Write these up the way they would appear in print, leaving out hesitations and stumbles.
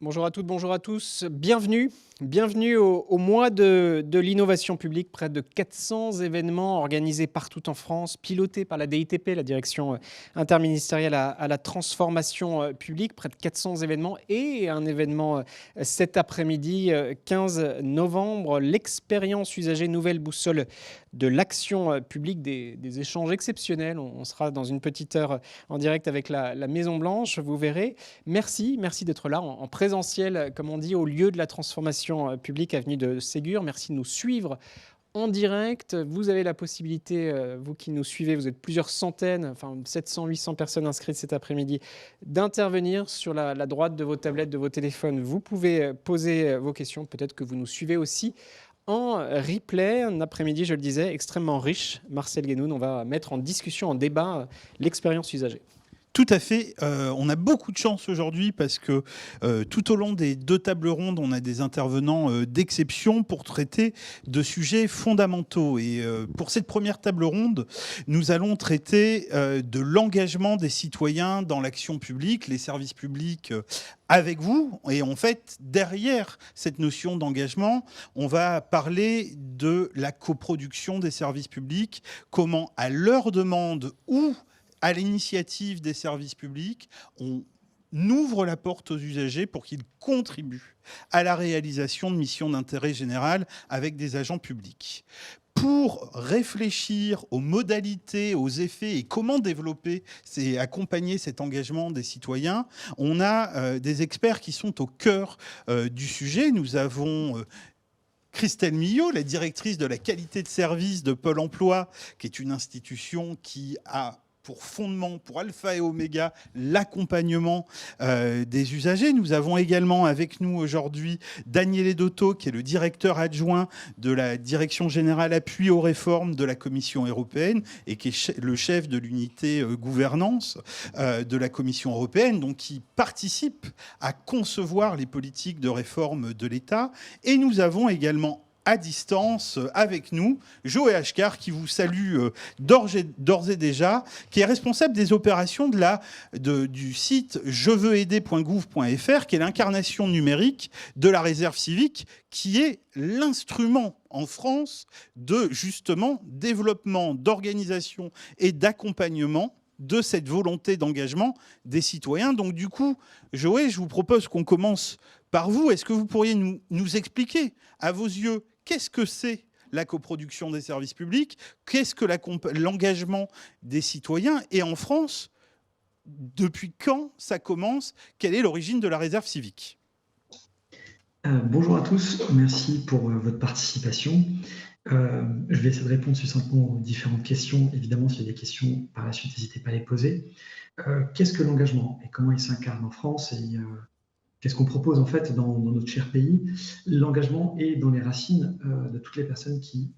Bonjour à toutes, bonjour à tous. Bienvenue au mois de l'innovation publique. Près de 400 événements organisés partout en France, pilotés par la DITP, la Direction interministérielle à la transformation publique. Près de 400 événements et un événement cet après-midi, 15 novembre. L'expérience usagée, nouvelle boussole de l'action publique, des échanges exceptionnels. On sera dans une petite heure en direct avec la Maison Blanche, vous verrez. Merci d'être là en présentiel, comme on dit, au lieu de la transformation publique, avenue de Ségur. Merci de nous suivre en direct. Vous avez la possibilité, vous qui nous suivez, vous êtes plusieurs centaines, enfin 700, 800 personnes inscrites cet après-midi, d'intervenir sur la droite de vos tablettes, de vos téléphones. Vous pouvez poser vos questions. Peut-être que vous nous suivez aussi en replay. Un après-midi, je le disais, extrêmement riche. Marcel Guénoun, on va mettre en discussion, en débat, l'expérience usagée. Tout à fait. On a beaucoup de chance aujourd'hui parce que tout au long des deux tables rondes, on a des intervenants d'exception pour traiter de sujets fondamentaux. Et pour cette première table ronde, nous allons traiter de l'engagement des citoyens dans l'action publique, les services publics avec vous. Et en fait, derrière cette notion d'engagement, on va parler de la coproduction des services publics, comment à leur demande ou à l'initiative des services publics, on ouvre la porte aux usagers pour qu'ils contribuent à la réalisation de missions d'intérêt général avec des agents publics. Pour réfléchir aux modalités, aux effets et comment développer et accompagner cet engagement des citoyens, on a des experts qui sont au cœur du sujet. Nous avons Christelle Millot, la directrice de la qualité de service de Pôle emploi, qui est une institution qui a pour fondement, pour alpha et oméga, l'accompagnement des usagers. Nous avons également avec nous aujourd'hui Daniele Dotto, qui est le directeur adjoint de la Direction générale appui aux réformes de la Commission européenne et qui est le chef de l'unité gouvernance de la Commission européenne, donc qui participe à concevoir les politiques de réforme de l'État. Et nous avons également à distance avec nous Joé Ashkar, qui vous salue d'ores et déjà, qui est responsable des opérations du site jeveuxaider.gouv.fr, qui est l'incarnation numérique de la réserve civique, qui est l'instrument en France de justement développement, d'organisation et d'accompagnement de cette volonté d'engagement des citoyens. Donc du coup, Joé, je vous propose qu'on commence par vous. Est-ce que vous pourriez nous expliquer, à vos yeux, qu'est-ce que c'est la coproduction des services publics? Qu'est-ce que l'engagement des citoyens? Et en France, depuis quand ça commence? Quelle est l'origine de la réserve civique? Bonjour à tous, merci pour votre participation. Je vais essayer de répondre succinctement aux différentes questions. Évidemment, s'il y a des questions par la suite, n'hésitez pas à les poser. Qu'est-ce que l'engagement et comment il s'incarne en France et qu'est-ce qu'on propose en fait dans notre cher pays? L'engagement est dans les racines de toutes les personnes qui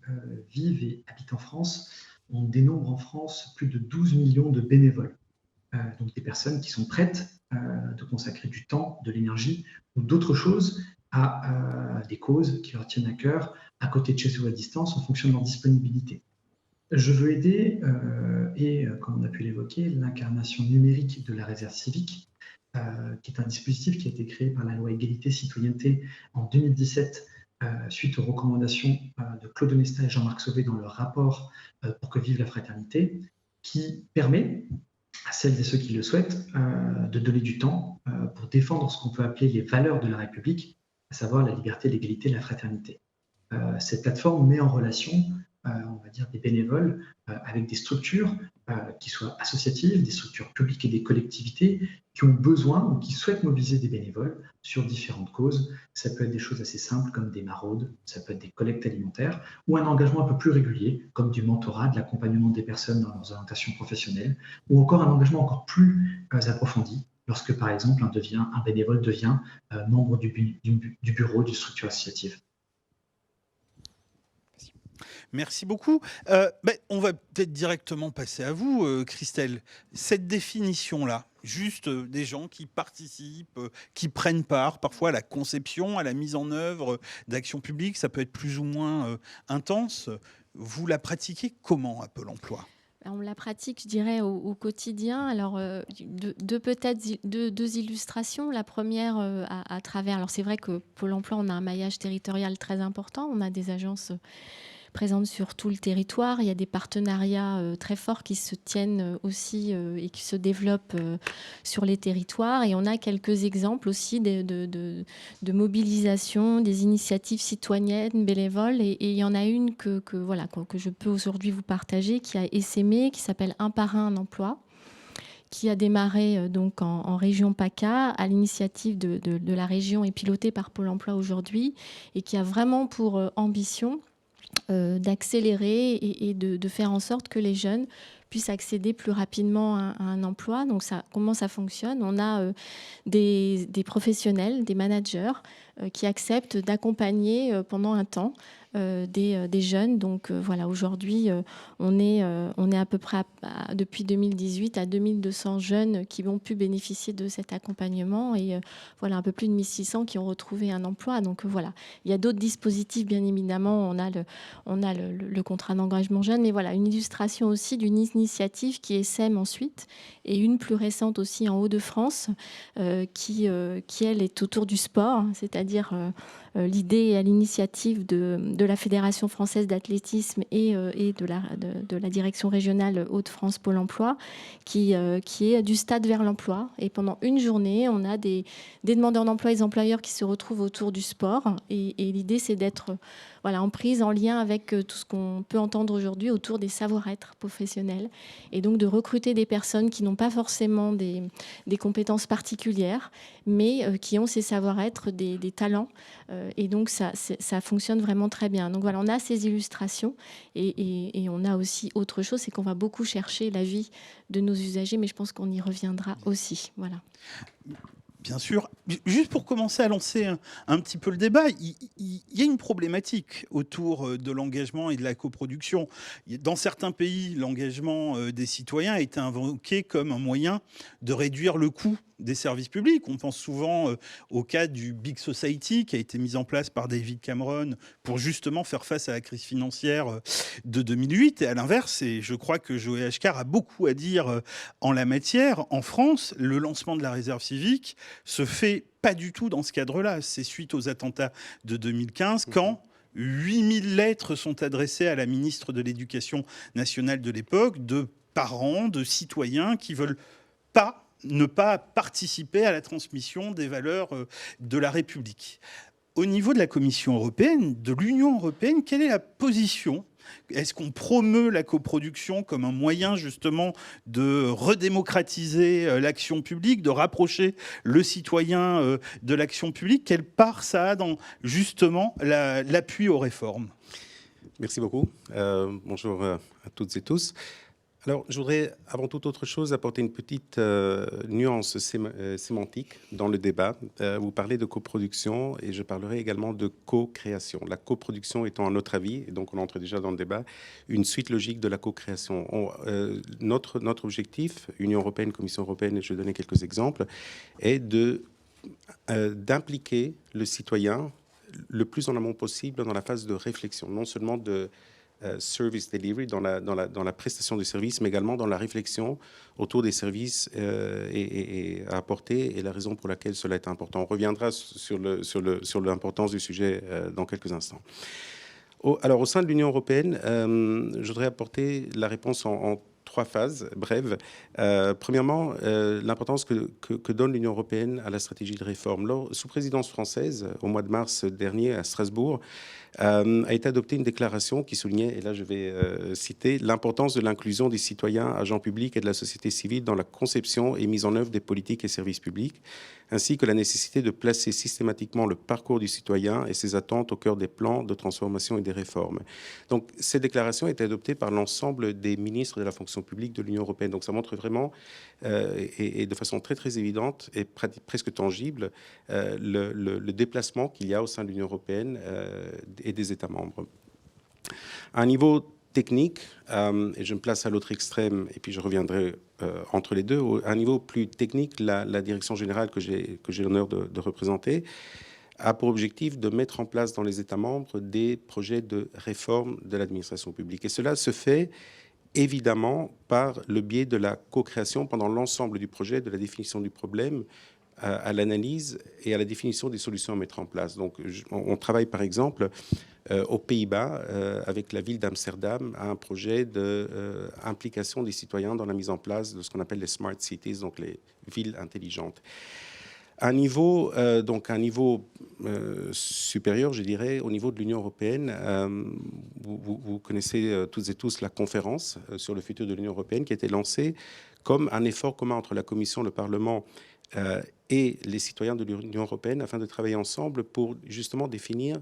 vivent et habitent en France. On dénombre en France plus de 12 millions de bénévoles. Donc des personnes qui sont prêtes de consacrer du temps, de l'énergie ou d'autres choses à des causes qui leur tiennent à cœur, à côté de chez eux à distance, en fonction de leur disponibilité. Je veux aider, et comme on a pu l'évoquer, l'incarnation numérique de la réserve civique, qui est un dispositif qui a été créé par la loi Égalité-Citoyenneté en 2017, suite aux recommandations de Claude Onesta et Jean-Marc Sauvé dans leur rapport Pour que vive la fraternité, qui permet à celles et ceux qui le souhaitent de donner du temps pour défendre ce qu'on peut appeler les valeurs de la République, à savoir la liberté, l'égalité, la fraternité. Cette plateforme met en relation, on va dire, des bénévoles avec des structures qui soient associatives, des structures publiques et des collectivités qui ont besoin ou qui souhaitent mobiliser des bénévoles sur différentes causes. Ça peut être des choses assez simples comme des maraudes, ça peut être des collectes alimentaires ou un engagement un peu plus régulier comme du mentorat, de l'accompagnement des personnes dans leurs orientations professionnelles ou encore un engagement encore plus approfondi lorsque, par exemple, un bénévole devient membre du bureau d'une structure associative. Merci beaucoup. On va peut-être directement passer à vous, Christelle. Cette définition-là, juste des gens qui participent, qui prennent part parfois à la conception, à la mise en œuvre d'actions publiques, ça peut être plus ou moins intense. Vous la pratiquez comment à Pôle emploi ? On la pratique, je dirais, au quotidien. Alors, deux illustrations. La première, à travers... Alors, c'est vrai que Pôle emploi, on a un maillage territorial très important. On a des agences présentes sur tout le territoire. Il y a des partenariats très forts qui se tiennent aussi et qui se développent sur les territoires. Et on a quelques exemples aussi de mobilisation, des initiatives citoyennes, bénévoles. Et il y en a une que je peux aujourd'hui vous partager, qui a essaimé, qui s'appelle Un par un emploi, qui a démarré donc en région PACA à l'initiative de la région et pilotée par Pôle emploi aujourd'hui, et qui a vraiment pour ambition d'accélérer et de faire en sorte que les jeunes puissent accéder plus rapidement à un emploi. Donc comment ça fonctionne ? On a des professionnels, des managers qui acceptent d'accompagner pendant un temps des jeunes. Donc voilà, aujourd'hui, on est à peu près, depuis 2018, à 2200 jeunes qui ont pu bénéficier de cet accompagnement et voilà, un peu plus de 1600 qui ont retrouvé un emploi. Donc voilà, il y a d'autres dispositifs, bien évidemment. On a le contrat d'engagement jeune, mais voilà, une illustration aussi d'une initiative qui essaime ensuite, et une plus récente aussi en Hauts-de-France, qui elle, est autour du sport, c'est-à-dire l'idée à l'initiative de la Fédération française d'athlétisme et de la direction régionale Hauts-de-France Pôle emploi, qui est du stade vers l'emploi. Et pendant une journée, on a des demandeurs d'emploi et des employeurs qui se retrouvent autour du sport. Et l'idée, c'est d'être en prise, en lien avec tout ce qu'on peut entendre aujourd'hui autour des savoir-être professionnels. Et donc de recruter des personnes qui n'ont pas forcément des compétences particulières, mais qui ont ces savoir-être, des talents. Et donc ça fonctionne vraiment très bien. Donc voilà, on a ces illustrations et on a aussi autre chose, c'est qu'on va beaucoup chercher l'avis de nos usagers, mais je pense qu'on y reviendra aussi. Voilà. Bien sûr. Juste pour commencer à lancer un petit peu le débat, il y a une problématique autour de l'engagement et de la coproduction. Dans certains pays, l'engagement des citoyens a été invoqué comme un moyen de réduire le coût des services publics. On pense souvent au cas du Big Society qui a été mis en place par David Cameron pour justement faire face à la crise financière de 2008. Et à l'inverse, et je crois que Joë Achcar a beaucoup à dire en la matière, en France, le lancement de la réserve civique se fait pas du tout dans ce cadre-là. C'est suite aux attentats de 2015 quand 8000 lettres sont adressées à la ministre de l'Éducation nationale de l'époque, de parents, de citoyens qui veulent ne pas participer à la transmission des valeurs de la République. Au niveau de la Commission européenne, de l'Union européenne, quelle est la position ? Est-ce qu'on promeut la coproduction comme un moyen justement de redémocratiser l'action publique, de rapprocher le citoyen de l'action publique ? Quelle part ça a dans justement l'appui aux réformes ? Merci beaucoup. Bonjour à toutes et tous. Alors, je voudrais, avant toute autre chose, apporter une petite nuance sémantique dans le débat. Vous parlez de coproduction et je parlerai également de co-création. La coproduction étant, à notre avis, et donc on entre déjà dans le débat, une suite logique de la co-création. Notre objectif, Union européenne, Commission européenne, et je vais donner quelques exemples, est d'impliquer le citoyen le plus en amont possible dans la phase de réflexion, non seulement de service delivery, dans la prestation de services, mais également dans la réflexion autour des services et à apporter et la raison pour laquelle cela est important. On reviendra sur l'importance du sujet dans quelques instants. Alors, au sein de l'Union européenne, je voudrais apporter la réponse en trois phases brèves. Premièrement, l'importance que donne l'Union européenne à la stratégie de réforme. Sous présidence française, au mois de mars dernier à Strasbourg, a été adoptée une déclaration qui soulignait, et là je vais citer, l'importance de l'inclusion des citoyens, agents publics et de la société civile dans la conception et mise en œuvre des politiques et services publics, ainsi que la nécessité de placer systématiquement le parcours du citoyen et ses attentes au cœur des plans de transformation et des réformes. Donc, cette déclaration a été adoptée par l'ensemble des ministres de la fonction publique de l'Union européenne. Donc, ça montre vraiment, et de façon très, très évidente et presque tangible, le déplacement qu'il y a au sein de l'Union européenne et des États membres. À un niveau technique, et je me place à l'autre extrême, et puis je reviendrai entre les deux. À un niveau plus technique, la direction générale que j'ai l'honneur de représenter a pour objectif de mettre en place dans les États membres des projets de réforme de l'administration publique. Et cela se fait évidemment par le biais de la co-création pendant l'ensemble du projet, de la définition du problème, à l'analyse et à la définition des solutions à mettre en place. Donc, on travaille par exemple aux Pays-Bas avec la ville d'Amsterdam à un projet d'implication des citoyens dans la mise en place de ce qu'on appelle les smart cities, donc les villes intelligentes. Un niveau supérieur, je dirais, au niveau de l'Union européenne. Vous connaissez toutes et tous la conférence sur le futur de l'Union européenne qui a été lancée comme un effort commun entre la Commission, le Parlement et les citoyens de l'Union européenne afin de travailler ensemble pour justement définir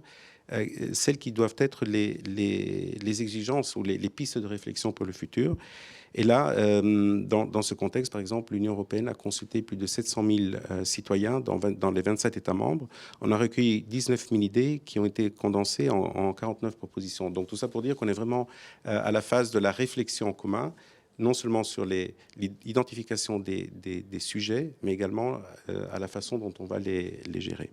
celles qui doivent être les exigences ou les pistes de réflexion pour le futur. Et là, dans ce contexte, par exemple, l'Union européenne a consulté plus de 700 000 citoyens dans les 27 États membres. On a recueilli 19 000 idées qui ont été condensées en 49 propositions. Donc tout ça pour dire qu'on est vraiment à la phase de la réflexion en commun, non seulement sur l'identification des sujets, mais également à la façon dont on va les gérer.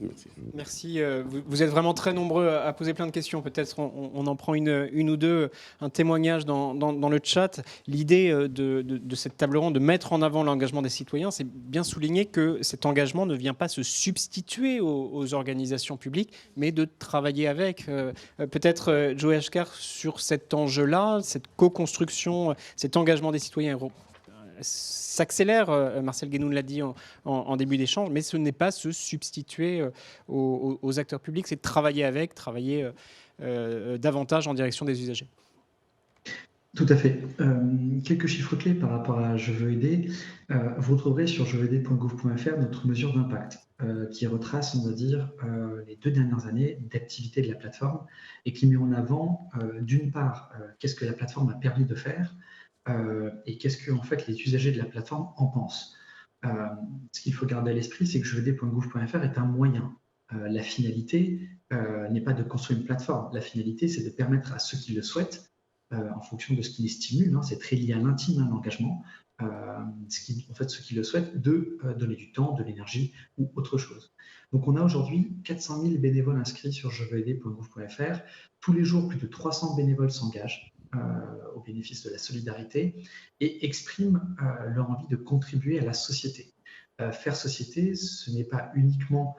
Merci. Merci. Vous êtes vraiment très nombreux à poser plein de questions. Peut-être on en prend une ou deux, un témoignage dans le chat. L'idée de cette table ronde, de mettre en avant l'engagement des citoyens, c'est bien souligner que cet engagement ne vient pas se substituer aux organisations publiques, mais de travailler avec. Peut-être, Joe Ashkar, sur cet enjeu-là, cette co-construction, cet engagement des citoyens s'accélère, Marcel Guénoun l'a dit en début d'échange, mais ce n'est pas se substituer aux acteurs publics, c'est de travailler avec, davantage en direction des usagers. Tout à fait. Quelques chiffres clés par rapport à Je veux aider. Vous retrouverez sur jeveuxaider.gouv.fr notre mesure d'impact qui retrace, on va dire, les 2 dernières années d'activité de la plateforme et qui met en avant, d'une part, qu'est-ce que la plateforme a permis de faire, et qu'est-ce que en fait, les usagers de la plateforme en pensent. Ce qu'il faut garder à l'esprit, c'est que jeveuxaider.gouv.fr est un moyen. La finalité n'est pas de construire une plateforme. La finalité, c'est de permettre à ceux qui le souhaitent, en fonction de ce qui les stimule, c'est très lié à l'intime, l'engagement, ceux qui le souhaitent, de donner du temps, de l'énergie ou autre chose. Donc on a aujourd'hui 400 000 bénévoles inscrits sur jeveuxaider.gouv.fr. Tous les jours, plus de 300 bénévoles s'engagent au bénéfice de la solidarité et expriment leur envie de contribuer à la société. Faire société, ce n'est pas uniquement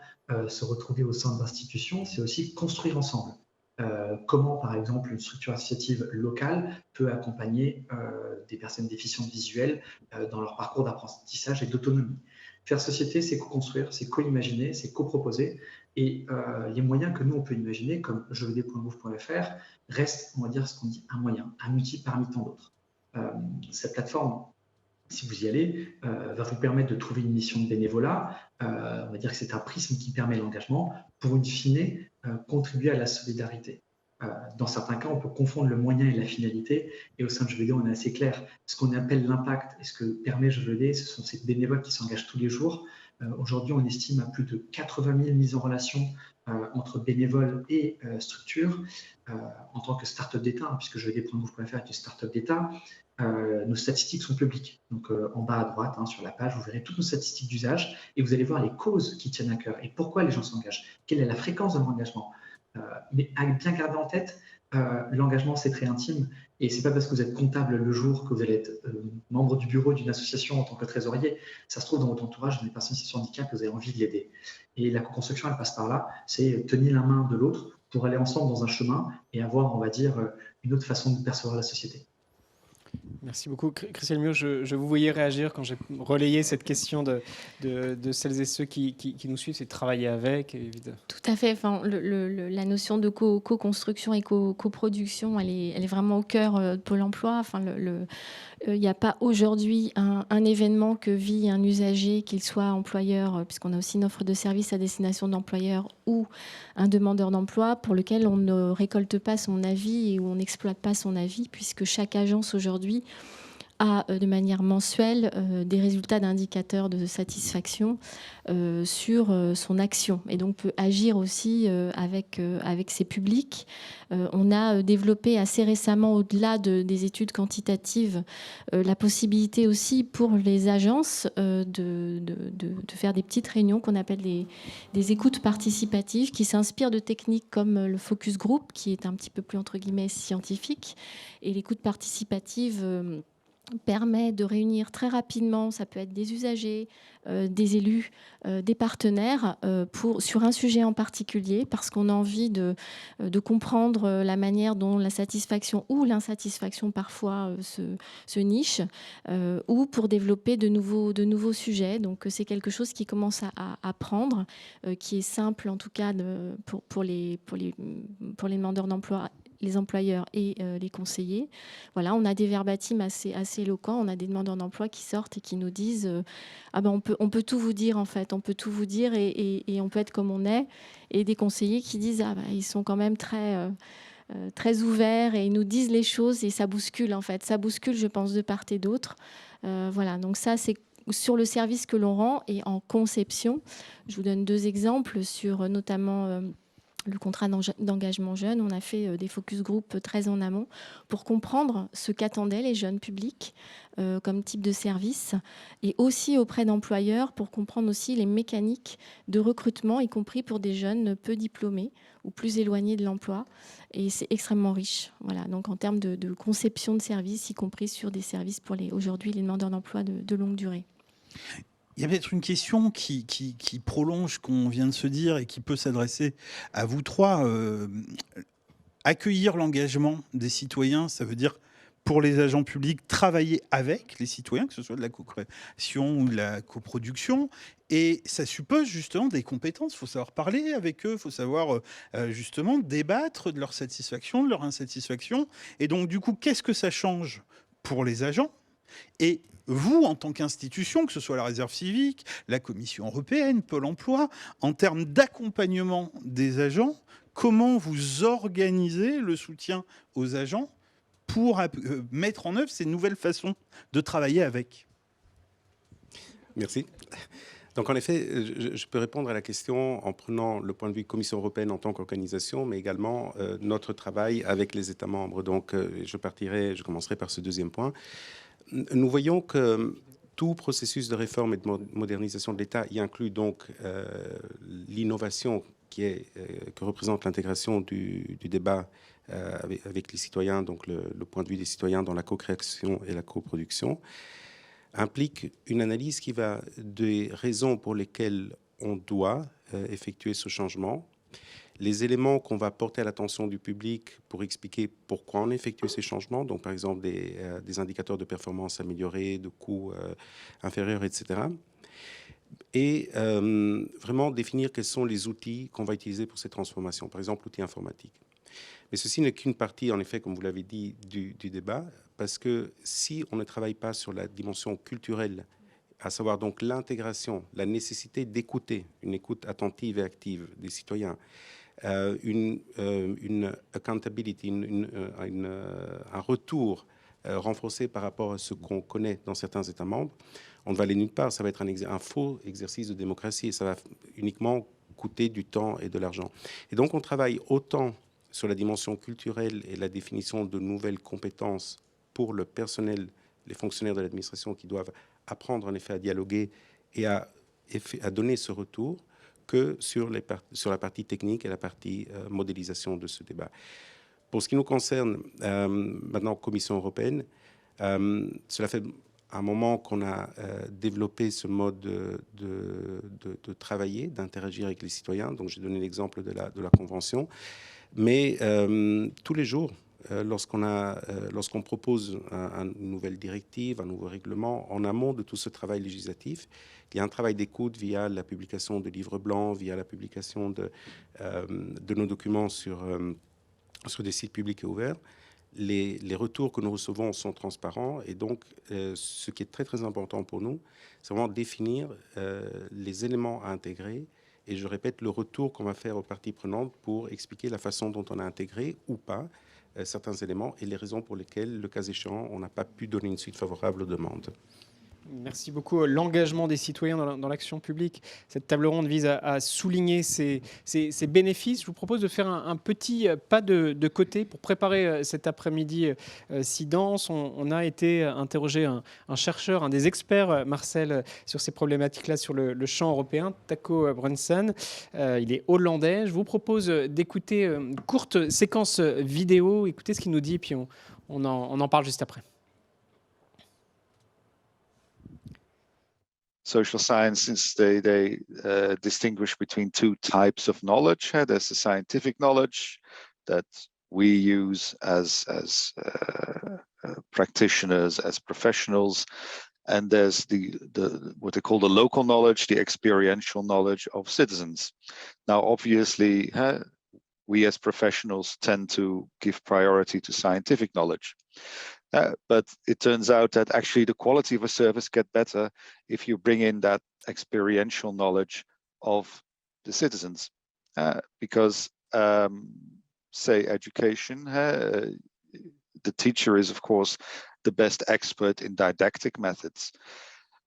se retrouver au sein d'institutions, c'est aussi construire ensemble. Comment, par exemple, une structure associative locale peut accompagner des personnes déficientes visuelles dans leur parcours d'apprentissage et d'autonomie. Faire société, c'est co-construire, c'est co-imaginer, c'est co-proposer. Et les moyens que nous, on peut imaginer, comme jeveuxaider.gouv.fr, restent, on va dire, ce qu'on dit un moyen, un outil parmi tant d'autres. Cette plateforme, si vous y allez, va vous permettre de trouver une mission de bénévolat. On va dire que c'est un prisme qui permet l'engagement pour, in fine, contribuer à la solidarité. Dans certains cas, on peut confondre le moyen et la finalité. Et au sein de Je veux aider, on est assez clair. Ce qu'on appelle l'impact et ce que permet Je veux aider, ce sont ces bénévoles qui s'engagent tous les jours. Aujourd'hui, on estime à plus de 80 000 mises en relation entre bénévoles et structures. En tant que start-up d'État, puisque Je veux aider.gouv.fr est une start-up d'État, nos statistiques sont publiques. Donc en bas à droite, sur la page, vous verrez toutes nos statistiques d'usage et vous allez voir les causes qui tiennent à cœur et pourquoi les gens s'engagent. Quelle est la fréquence de leur engagement. Mais à bien garder en tête, l'engagement, c'est très intime. Et ce n'est pas parce que vous êtes comptable le jour que vous allez être membre du bureau d'une association en tant que trésorier. Ça se trouve dans votre entourage, des personnes en situation de handicap, que vous avez envie de l'aider. Et la co-construction, elle passe par là. C'est tenir la main de l'autre pour aller ensemble dans un chemin et avoir, on va dire, une autre façon de percevoir la société. Merci beaucoup. Christelle Mio, je vous voyais réagir quand j'ai relayé cette question de celles et ceux qui nous suivent, c'est de travailler avec. Évidemment. Tout à fait. Enfin, la notion de co-construction et coproduction, elle est vraiment au cœur de Pôle emploi. Enfin, il n'y a pas aujourd'hui un événement que vit un usager, qu'il soit employeur, puisqu'on a aussi une offre de service à destination d'employeurs ou un demandeur d'emploi, pour lequel on ne récolte pas son avis et où on n'exploite pas son avis, puisque chaque agence aujourd'hui a de manière mensuelle des résultats d'indicateurs de satisfaction sur son action et donc peut agir aussi avec ses publics. On a développé assez récemment, au-delà des études quantitatives, la possibilité aussi pour les agences de faire des petites réunions qu'on appelle des écoutes participatives qui s'inspirent de techniques comme le focus group, qui est un petit peu plus, entre guillemets, scientifique. Et l'écoute participative permet de réunir très rapidement, ça peut être des usagers, des élus, des partenaires, sur un sujet en particulier, parce qu'on a envie de comprendre la manière dont la satisfaction ou l'insatisfaction parfois se niche, ou pour développer de nouveaux sujets. Donc c'est quelque chose qui commence à prendre, qui est simple en tout cas pour les demandeurs d'emploi, les employeurs et les conseillers. Voilà, on a des verbatims assez éloquents, on a des demandeurs d'emploi qui sortent et qui nous disent ah ben on peut tout vous dire en fait, on peut tout vous dire et on peut être comme on est. Et des conseillers qui disent ah ben ils sont quand même très ouverts et ils nous disent les choses et ça bouscule en fait. Ça bouscule, je pense, de part et d'autre. Voilà, donc ça c'est sur le service que l'on rend et en conception. Je vous donne 2 exemples sur notamment le contrat d'engagement jeune. On a fait des focus group très en amont pour comprendre ce qu'attendaient les jeunes publics comme type de service et aussi auprès d'employeurs pour comprendre aussi les mécaniques de recrutement, y compris pour des jeunes peu diplômés ou plus éloignés de l'emploi. Et c'est extrêmement riche. Voilà. Donc en termes de conception de services, y compris sur des services pour aujourd'hui les demandeurs d'emploi de longue durée. Il y a peut-être une question qui prolonge ce qu'on vient de se dire et qui peut s'adresser à vous trois. Accueillir l'engagement des citoyens, ça veut dire pour les agents publics travailler avec les citoyens, que ce soit de la co-création ou de la coproduction. Et ça suppose justement des compétences. Il faut savoir parler avec eux, il faut savoir justement débattre de leur satisfaction, de leur insatisfaction. Et donc du coup, qu'est-ce que ça change pour les agents ? Et vous, en tant qu'institution, que ce soit la Réserve civique, la Commission européenne, Pôle emploi, en termes d'accompagnement des agents, comment vous organisez le soutien aux agents pour mettre en œuvre ces nouvelles façons de travailler avec ? Merci. Donc en effet, je peux répondre à la question en prenant le point de vue Commission européenne en tant qu'organisation, mais également notre travail avec les États membres. Donc je commencerai par ce deuxième point. Nous voyons que tout processus de réforme et de modernisation de l'État y inclut donc l'innovation que représente l'intégration du débat avec les citoyens, donc le point de vue des citoyens dans la co-création et la coproduction, implique une analyse qui va des raisons pour lesquelles on doit effectuer ce changement, les éléments qu'on va porter à l'attention du public pour expliquer pourquoi on effectue ces changements, donc par exemple des indicateurs de performance améliorés, de coûts inférieurs, etc. Et vraiment définir quels sont les outils qu'on va utiliser pour ces transformations, par exemple l'outil informatique. Mais ceci n'est qu'une partie, en effet, comme vous l'avez dit, du débat, parce que si on ne travaille pas sur la dimension culturelle, à savoir donc l'intégration, la nécessité d'écouter, une écoute attentive et active des citoyens, une accountability, un retour renforcé par rapport à ce qu'on connaît dans certains États membres, on ne va aller nulle part. Ça va être un faux exercice de démocratie et ça va uniquement coûter du temps et de l'argent. Et donc on travaille autant sur la dimension culturelle et la définition de nouvelles compétences pour le personnel, les fonctionnaires de l'administration qui doivent apprendre en effet à dialoguer et à donner ce retour, que sur la partie technique et la partie modélisation de ce débat. Pour ce qui nous concerne, maintenant, Commission européenne, cela fait un moment qu'on a développé ce mode de travailler, d'interagir avec les citoyens. Donc, j'ai donné l'exemple de la Convention. Mais tous les jours, lorsqu'on propose une nouvelle directive, un nouveau règlement, en amont de tout ce travail législatif, il y a un travail d'écoute via la publication de livres blancs, via la publication de nos documents sur des sites publics et ouverts. Les retours que nous recevons sont transparents et donc ce qui est très très important pour nous, c'est vraiment définir les éléments à intégrer et je répète le retour qu'on va faire aux parties prenantes pour expliquer la façon dont on a intégré ou pas certains éléments et les raisons pour lesquelles, le cas échéant, on n'a pas pu donner une suite favorable aux demandes. Merci beaucoup. L'engagement des citoyens dans l'action publique. Cette table ronde vise à souligner ces bénéfices. Je vous propose de faire un petit pas de côté pour préparer cet après-midi si dense. On a été interroger un chercheur, un des experts, Marcel, sur ces problématiques-là sur le champ européen, Taco Brunson. Il est hollandais. Je vous propose d'écouter une courte séquence vidéo. Écoutez ce qu'il nous dit, puis on en parle juste après. Social sciences, they distinguish between two types of knowledge. There's the scientific knowledge that we use as practitioners, as professionals, and there's the what they call the local knowledge, the experiential knowledge of citizens. Now, obviously, we as professionals tend to give priority to scientific knowledge. But it turns out that actually the quality of a service gets better if you bring in that experiential knowledge of the citizens. Because, say, education, the teacher is, of course, the best expert in didactic methods,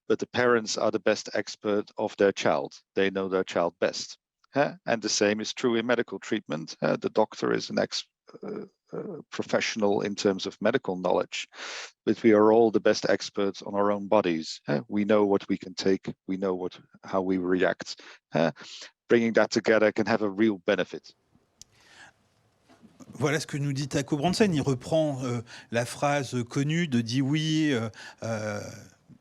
but the parents are the best expert of their child. They know their child best. And the same is true in medical treatment. The doctor is an professional in terms of medical knowledge, but we are all the best experts on our own bodies. We know what we can take, we know how we react. Bringing that together can have a real benefit. Voilà ce que nous dit Taco Brunson. Il reprend la phrase connue de Dewey.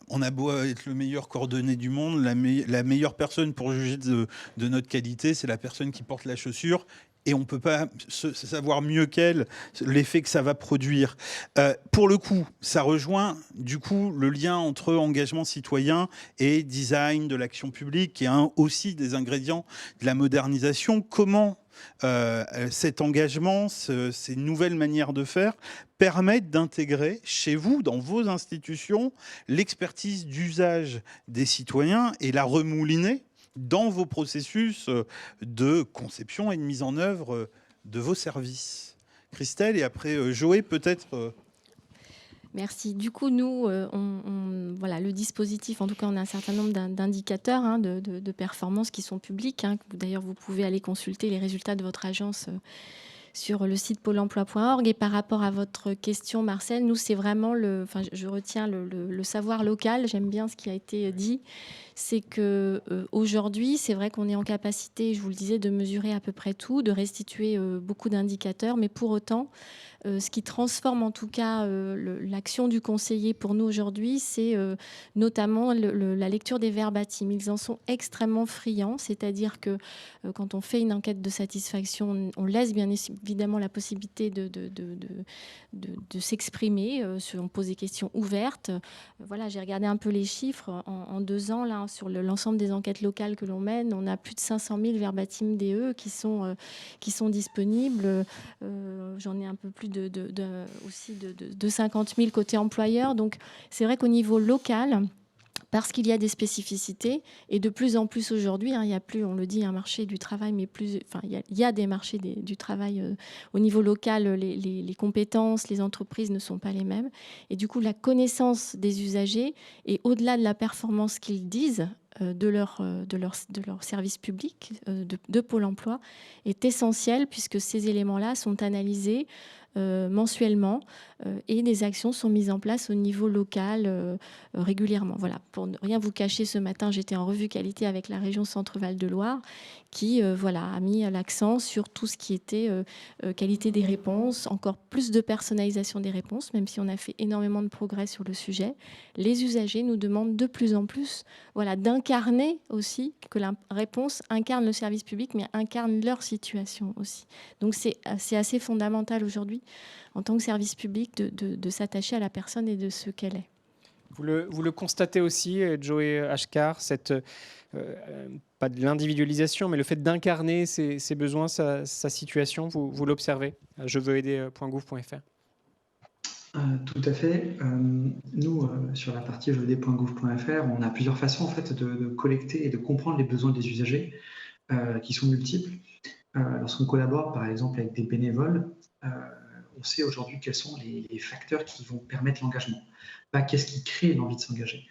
On a beau être le meilleur coordonné du monde, la meilleure personne pour juger de notre qualité, c'est la personne qui porte la chaussure. Et on ne peut pas savoir mieux qu'elle l'effet que ça va produire. Pour le coup, ça rejoint du coup le lien entre engagement citoyen et design de l'action publique, qui est aussi des ingrédients de la modernisation. Comment cet engagement, ces nouvelles manières de faire permettent d'intégrer chez vous, dans vos institutions, l'expertise d'usage des citoyens et la remouliner dans vos processus de conception et de mise en œuvre de vos services. Christelle, et après Joé, peut-être. Merci. Du coup, nous, voilà, le dispositif, en tout cas, on a un certain nombre d'indicateurs de performance qui sont publics. D'ailleurs, vous pouvez aller consulter les résultats de votre agence sur le site pôle emploi.org. Et par rapport à votre question, Marcel, nous, c'est vraiment je retiens le savoir local. J'aime bien ce qui a été dit. C'est que aujourd'hui, c'est vrai qu'on est en capacité, je vous le disais, de mesurer à peu près tout, de restituer beaucoup d'indicateurs, mais pour autant, ce qui transforme en tout cas l'action du conseiller pour nous aujourd'hui, c'est notamment la lecture des verbatims. Ils en sont extrêmement friands, c'est-à-dire que quand on fait une enquête de satisfaction, on laisse bien évidemment la possibilité de s'exprimer, on pose des questions ouvertes. Voilà, j'ai regardé un peu les chiffres en 2 ans, là, sur l'ensemble des enquêtes locales que l'on mène. On a plus de 500 000 verbatims DE qui sont disponibles. J'en ai un peu plus aussi de 50 000 côté employeur. Donc, c'est vrai qu'au niveau local, parce qu'il y a des spécificités, et de plus en plus aujourd'hui, il y a plus, on le dit, un marché du travail, mais il y a des marchés du travail au niveau local, les compétences, les entreprises ne sont pas les mêmes. Et du coup, la connaissance des usagers, et au-delà de la performance qu'ils disent, de leur service public, de Pôle emploi, est essentielle, puisque ces éléments-là sont analysés mensuellement et des actions sont mises en place au niveau local régulièrement. Voilà, pour ne rien vous cacher, ce matin, j'étais en revue qualité avec la région Centre-Val de Loire qui a mis l'accent sur tout ce qui était qualité des réponses, encore plus de personnalisation des réponses, même si on a fait énormément de progrès sur le sujet. Les usagers nous demandent de plus en plus d'incarner aussi, que la réponse incarne le service public, mais incarne leur situation aussi. Donc c'est assez fondamental aujourd'hui, en tant que service public, de s'attacher à la personne et de ce qu'elle est. Vous le constatez aussi, Joé Ashkar, pas de l'individualisation, mais le fait d'incarner ses besoins, sa situation, vous l'observez. jeveuxaider.gouv.fr. Tout à fait. Nous, sur la partie jeveuxaider.gouv.fr, on a plusieurs façons en fait, de collecter et de comprendre les besoins des usagers qui sont multiples. Lorsqu'on collabore, par exemple, avec des bénévoles, on sait aujourd'hui quels sont les facteurs qui vont permettre l'engagement, pas qu'est-ce qui crée l'envie de s'engager.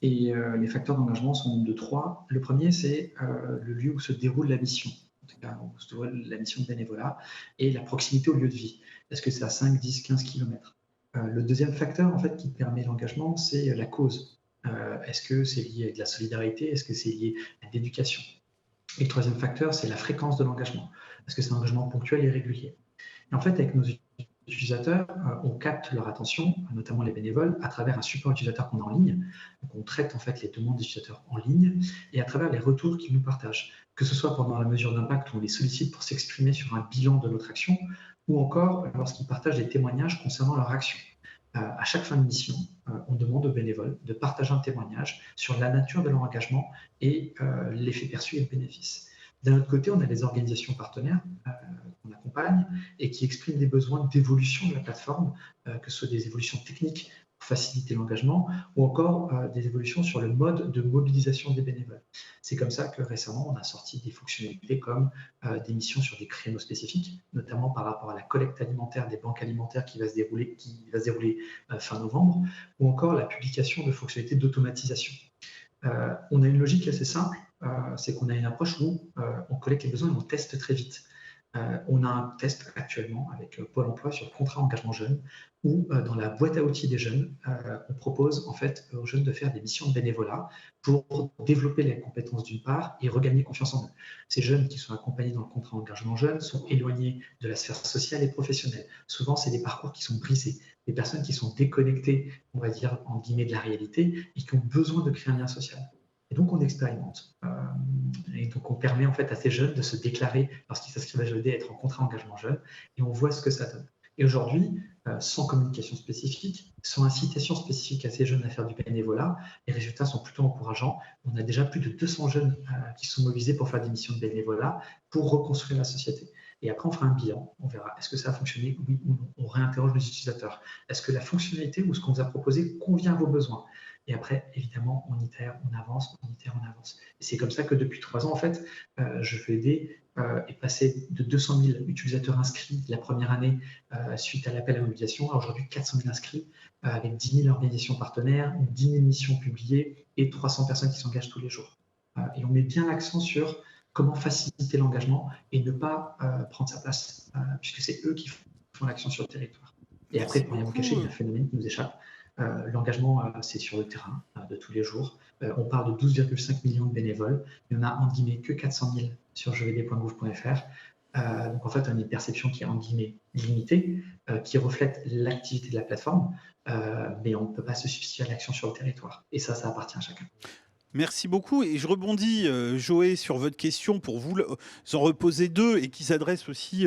Et les facteurs d'engagement sont de 3. Le premier, c'est le lieu où se déroule la mission, en tout cas où se déroule la mission de bénévolat, et la proximité au lieu de vie. Est-ce que c'est à 5, 10, 15 km? Le deuxième facteur en fait, qui permet l'engagement, c'est la cause. Est-ce que c'est lié à de la solidarité? Est-ce que c'est lié à l'éducation? Et le troisième facteur, c'est la fréquence de l'engagement. Est-ce que c'est un engagement ponctuel et régulier? Et en fait, avec nos utilisateurs, on capte leur attention, notamment les bénévoles, à travers un support utilisateur qu'on a en ligne. Donc, on traite en fait les demandes des utilisateurs en ligne et à travers les retours qu'ils nous partagent, que ce soit pendant la mesure d'impact où on les sollicite pour s'exprimer sur un bilan de notre action, ou encore lorsqu'ils partagent des témoignages concernant leur action. À chaque fin de mission, on demande aux bénévoles de partager un témoignage sur la nature de leur engagement et l'effet perçu et le bénéfice. D'un autre côté, on a des organisations partenaires qu'on accompagne et qui expriment des besoins d'évolution de la plateforme, que ce soit des évolutions techniques pour faciliter l'engagement ou encore des évolutions sur le mode de mobilisation des bénévoles. C'est comme ça que récemment, on a sorti des fonctionnalités comme des missions sur des créneaux spécifiques, notamment par rapport à la collecte alimentaire des banques alimentaires qui va se dérouler fin novembre, ou encore la publication de fonctionnalités d'automatisation. On a une logique assez simple, c'est qu'on a une approche où on collecte les besoins et on teste très vite. On a un test actuellement avec Pôle emploi sur le contrat engagement jeune, où dans la boîte à outils des jeunes, on propose en fait aux jeunes de faire des missions de bénévolat pour développer les compétences d'une part et regagner confiance en eux. Ces jeunes qui sont accompagnés dans le contrat engagement jeune sont éloignés de la sphère sociale et professionnelle. Souvent, c'est des parcours qui sont brisés, des personnes qui sont déconnectées, on va dire, en guillemets, de la réalité et qui ont besoin de créer un lien social. Et donc, on expérimente. Et donc, on permet en fait à ces jeunes de se déclarer lorsqu'ils s'inscrivent à GED, être en contrat engagement jeune, et on voit ce que ça donne. Et aujourd'hui, sans communication spécifique, sans incitation spécifique à ces jeunes à faire du bénévolat, les résultats sont plutôt encourageants. On a déjà plus de 200 jeunes qui sont mobilisés pour faire des missions de bénévolat pour reconstruire la société. Et après, on fera un bilan, on verra est-ce que ça a fonctionné, oui ou non. On réinterroge les utilisateurs. Est-ce que la fonctionnalité ou ce qu'on vous a proposé convient à vos besoins? Et après, évidemment, on itère, on avance, on itère, on avance. Et c'est comme ça que depuis 3 ans, en fait, je fais aider et passer de 200 000 utilisateurs inscrits la première année suite à l'appel à mobilisation à aujourd'hui 400 000 inscrits avec 10 000 organisations partenaires, 10 000 missions publiées et 300 personnes qui s'engagent tous les jours. Et on met bien l'accent sur comment faciliter l'engagement et ne pas prendre sa place, puisque c'est eux qui font l'action sur le territoire. Et après, pour rien vous cacher, il y a un phénomène qui nous échappe. L'engagement, c'est sur le terrain de tous les jours. On parle de 12,5 millions de bénévoles. Il n'y en a en guillemets que 400 000 sur jevd.gouv.fr. Donc en fait, on a une perception qui est en guillemets limitée, qui reflète l'activité de la plateforme, mais on ne peut pas se substituer à l'action sur le territoire. Et ça appartient à chacun. Merci beaucoup. Et je rebondis, Joé, sur votre question pour vous en reposer 2 et qui s'adresse aussi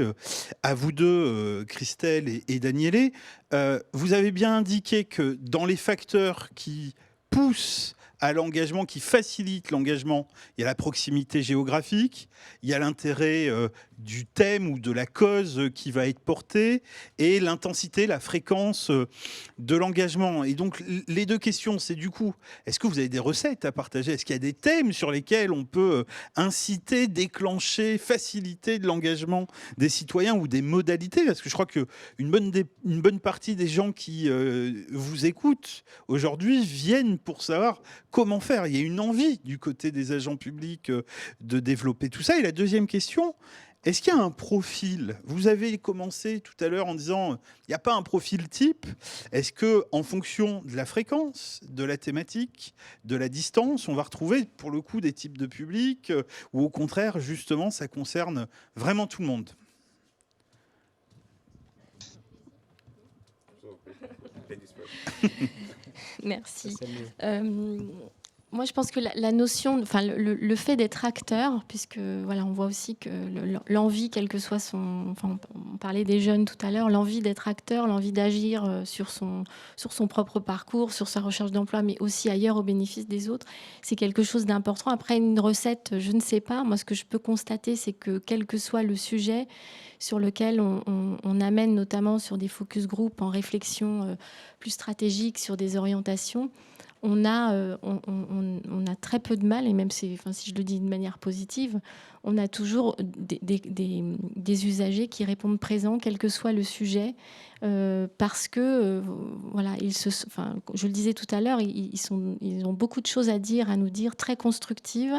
à vous deux, Christelle et Daniele. Vous avez bien indiqué que dans les facteurs qui poussent à l'engagement, qui facilitent l'engagement, il y a la proximité géographique, il y a l'intérêt du thème ou de la cause qui va être portée et l'intensité, la fréquence de l'engagement. Et donc, les 2 questions, c'est du coup, est-ce que vous avez des recettes à partager? Est-ce qu'il y a des thèmes sur lesquels on peut inciter, déclencher, faciliter de l'engagement des citoyens ou des modalités? Parce que je crois qu'une bonne partie des gens qui vous écoutent aujourd'hui viennent pour savoir comment faire. Il y a une envie du côté des agents publics de développer tout ça. Et la deuxième question, est-ce qu'il y a un profil? Vous avez commencé tout à l'heure en disant il n'y a pas un profil type. Est-ce qu'en fonction de la fréquence, de la thématique, de la distance, on va retrouver pour le coup des types de publics ou au contraire, justement, ça concerne vraiment tout le monde? Merci. Moi, je pense que la notion, enfin, le fait d'être acteur, puisque voilà, on voit aussi que l'envie, quel que soit son, enfin, on parlait des jeunes tout à l'heure, l'envie d'être acteur, l'envie d'agir sur son propre parcours, sur sa recherche d'emploi, mais aussi ailleurs au bénéfice des autres, c'est quelque chose d'important. Après, une recette, je ne sais pas. Moi, ce que je peux constater, c'est que quel que soit le sujet sur lequel on amène, notamment sur des focus group en réflexion plus stratégique sur des orientations, on a très peu de mal, et même si je le dis de manière positive, on a toujours des usagers qui répondent présents, quel que soit le sujet, parce que, voilà, je le disais tout à l'heure, ils ont beaucoup de choses à dire, à nous dire, très constructives,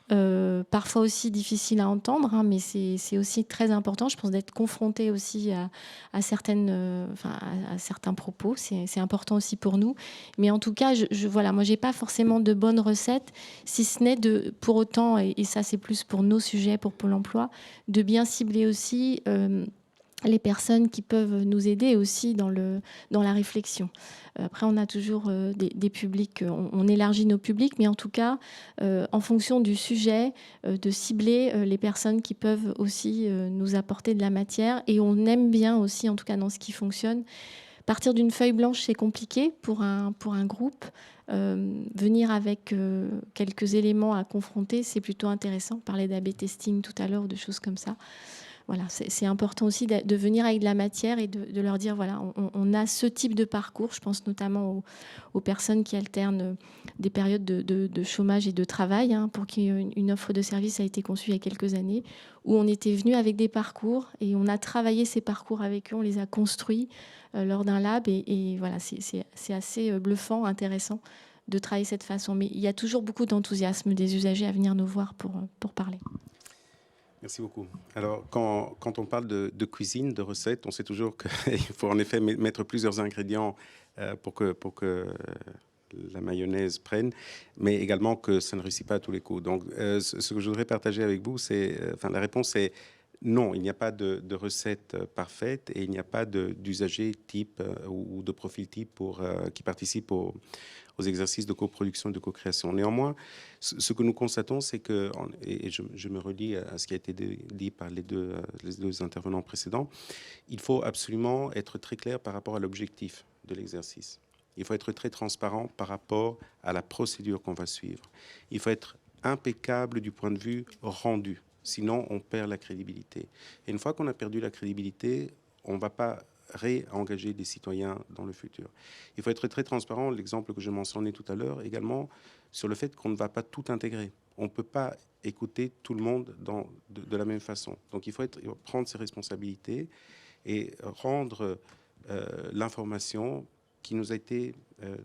parfois aussi difficiles à entendre, hein, mais c'est aussi très important, je pense, d'être confronté aussi à certains propos. C'est important aussi pour nous. Mais en tout cas, voilà, moi, j'ai pas forcément de bonnes recettes, si ce n'est pour autant, et ça, c'est plus pour nos sujets, pour Pôle emploi, de bien cibler aussi les personnes qui peuvent nous aider aussi dans la réflexion. Après, on a toujours des publics, on élargit nos publics, mais en tout cas, en fonction du sujet, de cibler les personnes qui peuvent aussi nous apporter de la matière. Et on aime bien aussi, en tout cas dans ce qui fonctionne, partir d'une feuille blanche, c'est compliqué pour un groupe. Venir avec quelques éléments à confronter, c'est plutôt intéressant. On parlait d'A/B testing tout à l'heure ou de choses comme ça. Voilà, c'est important aussi de venir avec de la matière et de leur dire, voilà, on a ce type de parcours. Je pense notamment aux personnes qui alternent des périodes de chômage et de travail, hein, pour qui une offre de service a été conçue il y a quelques années, où on était venu avec des parcours et on a travaillé ces parcours avec eux, on les a construits lors d'un lab. Et voilà, c'est assez bluffant, intéressant de travailler de cette façon. Mais il y a toujours beaucoup d'enthousiasme des usagers à venir nous voir pour parler. Merci beaucoup. Alors, quand on parle de cuisine, de recettes, on sait toujours qu'il faut en effet mettre plusieurs ingrédients pour que la mayonnaise prenne, mais également que ça ne réussit pas à tous les coups. Donc, ce que je voudrais partager avec vous, la réponse est non, il n'y a pas de recette parfaite et il n'y a pas d'usager type ou de profil type qui participent aux exercices de coproduction et de co-création. Néanmoins, ce que nous constatons, c'est que, et je me relie à ce qui a été dit par les deux intervenants précédents, il faut absolument être très clair par rapport à l'objectif de l'exercice. Il faut être très transparent par rapport à la procédure qu'on va suivre. Il faut être impeccable du point de vue rendu. Sinon, on perd la crédibilité. Et une fois qu'on a perdu la crédibilité, on ne va pas réengager des citoyens dans le futur. Il faut être très transparent, l'exemple que je mentionnais tout à l'heure, également sur le fait qu'on ne va pas tout intégrer. On ne peut pas écouter tout le monde de la même façon. Donc il faut prendre ses responsabilités et rendre l'information qui nous a été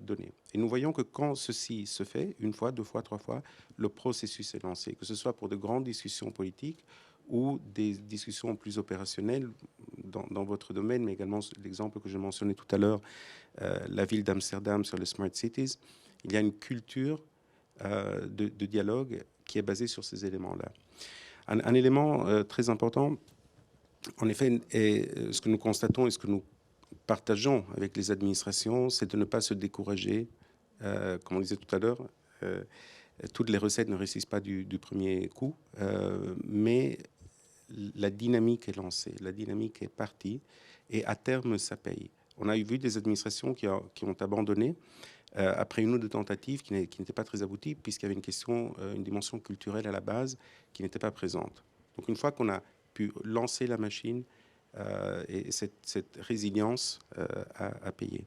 donnée. Et nous voyons que quand ceci se fait, une fois, deux fois, trois fois, le processus est lancé, que ce soit pour de grandes discussions politiques ou des discussions plus opérationnelles dans votre domaine, mais également l'exemple que je mentionnais tout à l'heure, la ville d'Amsterdam sur les Smart Cities. Il y a une culture de dialogue qui est basée sur ces éléments-là. Un élément très important, en effet, est ce que nous constatons et ce que nous partageons avec les administrations, c'est de ne pas se décourager. Comme on disait tout à l'heure, toutes les recettes ne réussissent pas du premier coup, mais la dynamique est lancée, la dynamique est partie, et à terme, ça paye. On a vu des administrations qui ont abandonné après une ou deux tentatives qui n'étaient pas très abouties, puisqu'il y avait une dimension culturelle à la base qui n'était pas présente. Donc une fois qu'on a pu lancer la machine, et cette résilience à payer.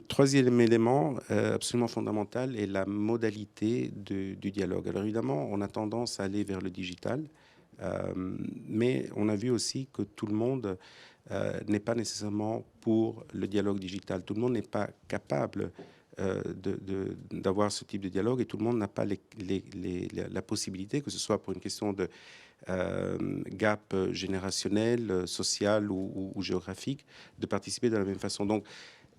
Troisième élément absolument fondamental est la modalité du dialogue. Alors évidemment, on a tendance à aller vers le digital, mais on a vu aussi que tout le monde n'est pas nécessairement pour le dialogue digital. Tout le monde n'est pas capable d'avoir ce type de dialogue et tout le monde n'a pas la possibilité, que ce soit pour une question de gap générationnel, social ou géographique, de participer de la même façon. Donc,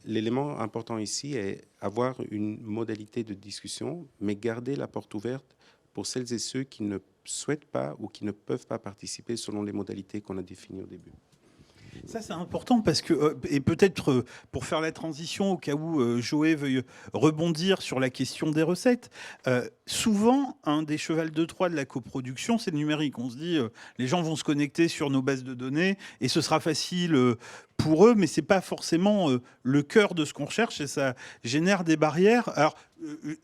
l'élément important ici est avoir une modalité de discussion, mais garder la porte ouverte pour celles et ceux qui ne souhaitent pas ou qui ne peuvent pas participer selon les modalités qu'on a définies au début. Ça, c'est important parce que, et peut-être pour faire la transition au cas où Joé veuille rebondir sur la question des recettes, souvent, un des chevals de Troie de la coproduction, c'est le numérique. On se dit, les gens vont se connecter sur nos bases de données et ce sera facile pour eux, mais c'est pas forcément le cœur de ce qu'on recherche et ça génère des barrières. Alors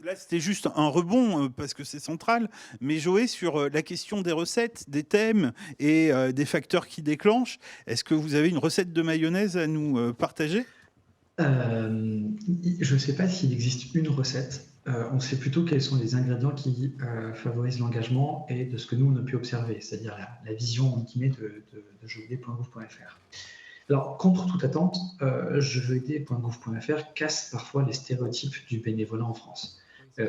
là, c'était juste un rebond parce que c'est central, mais Joé, sur la question des recettes, des thèmes et des facteurs qui déclenchent, est-ce que vous avez une recette de mayonnaise à nous partager ? Je ne sais pas s'il existe une recette. on sait plutôt quels sont les ingrédients qui favorisent l'engagement et de ce que nous, on a pu observer, c'est-à-dire la vision en guillemets de jeuxvideo.gouv.fr. Alors, contre toute attente, jeuxvideo.gouv.fr casse parfois les stéréotypes du bénévolat en France.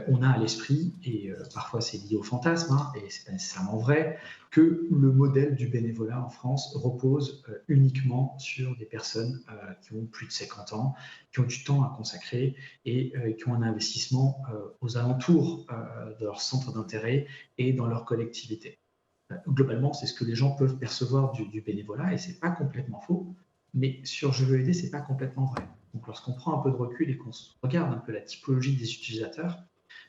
On a à l'esprit, et parfois c'est lié au fantasme, et c'est pas nécessairement vrai, que le modèle du bénévolat en France repose uniquement sur des personnes qui ont plus de 50 ans, qui ont du temps à consacrer et qui ont un investissement aux alentours de leur centre d'intérêt et dans leur collectivité. Globalement, c'est ce que les gens peuvent percevoir du bénévolat, et c'est pas complètement faux, mais sur Je veux aider, c'est pas complètement vrai. Donc, lorsqu'on prend un peu de recul et qu'on regarde un peu la typologie des utilisateurs,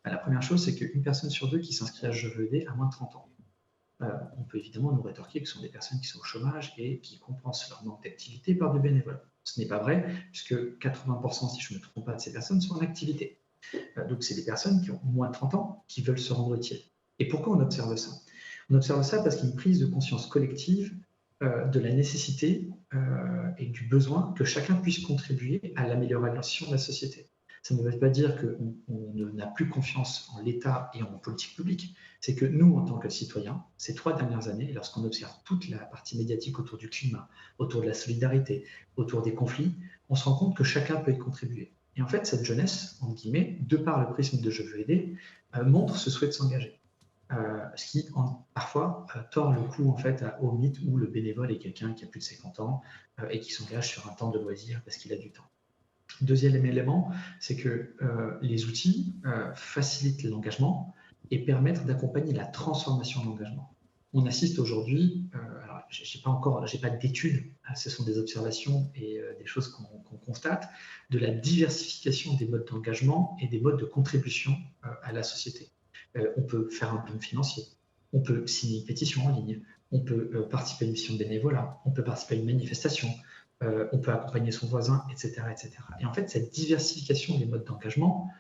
la première chose, c'est qu'une personne sur deux qui s'inscrit à Je veux aider a moins de 30 ans. On peut évidemment nous rétorquer que ce sont des personnes qui sont au chômage et qui compensent leur manque d'activité par du bénévolat. Ce n'est pas vrai, puisque 80%, si je ne me trompe pas, de ces personnes sont en activité. Donc, c'est des personnes qui ont moins de 30 ans qui veulent se rendre utiles. Et pourquoi on observe ça? On observe ça parce qu'il y a une prise de conscience collective de la nécessité et du besoin que chacun puisse contribuer à l'amélioration de la société. Ça ne veut pas dire qu'on n'a plus confiance en l'État et en politique publique. C'est que nous, en tant que citoyens, ces 3 dernières années, lorsqu'on observe toute la partie médiatique autour du climat, autour de la solidarité, autour des conflits, on se rend compte que chacun peut y contribuer. Et en fait, cette jeunesse, entre guillemets, de par le prisme de Je veux aider, montre ce souhait de s'engager. Ce qui, parfois, tord le cou en fait, au mythe où le bénévole est quelqu'un qui a plus de 50 ans et qui s'engage sur un temps de loisir parce qu'il a du temps. Deuxième élément, c'est que les outils facilitent l'engagement et permettent d'accompagner la transformation de l'engagement. On assiste aujourd'hui, alors j'ai pas d'études, ce sont des observations et des choses qu'on constate, de la diversification des modes d'engagement et des modes de contribution à la société. On peut faire un don financier, on peut signer une pétition en ligne, on peut participer à une mission de bénévolat, on peut participer à une manifestation, on peut accompagner son voisin, etc., etc. Et en fait, cette diversification des modes d'engagement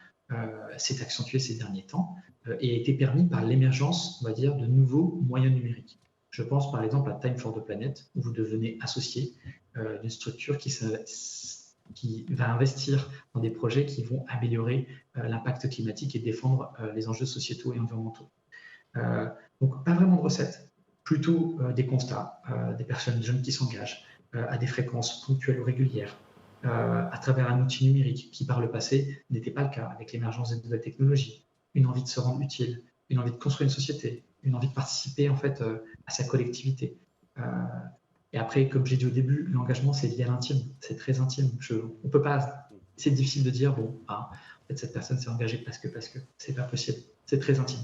s'est accentuée ces derniers temps et a été permis par l'émergence, on va dire, de nouveaux moyens numériques. Je pense par exemple à Time for the Planet, où vous devenez associé d'une structure qui va investir dans des projets qui vont améliorer l'impact climatique et défendre les enjeux sociétaux et environnementaux. Donc, pas vraiment de recettes, plutôt des constats, des personnes jeunes qui s'engagent à des fréquences ponctuelles ou régulières, à travers un outil numérique qui, par le passé, n'était pas le cas avec l'émergence des nouvelles technologies, une envie de se rendre utile, une envie de construire une société, une envie de participer en fait, à sa collectivité. Et après, comme j'ai dit au début, l'engagement, c'est lié à l'intime, c'est très intime. On peut pas, c'est difficile de dire, bon, en fait, cette personne s'est engagée parce que, c'est pas possible, c'est très intime.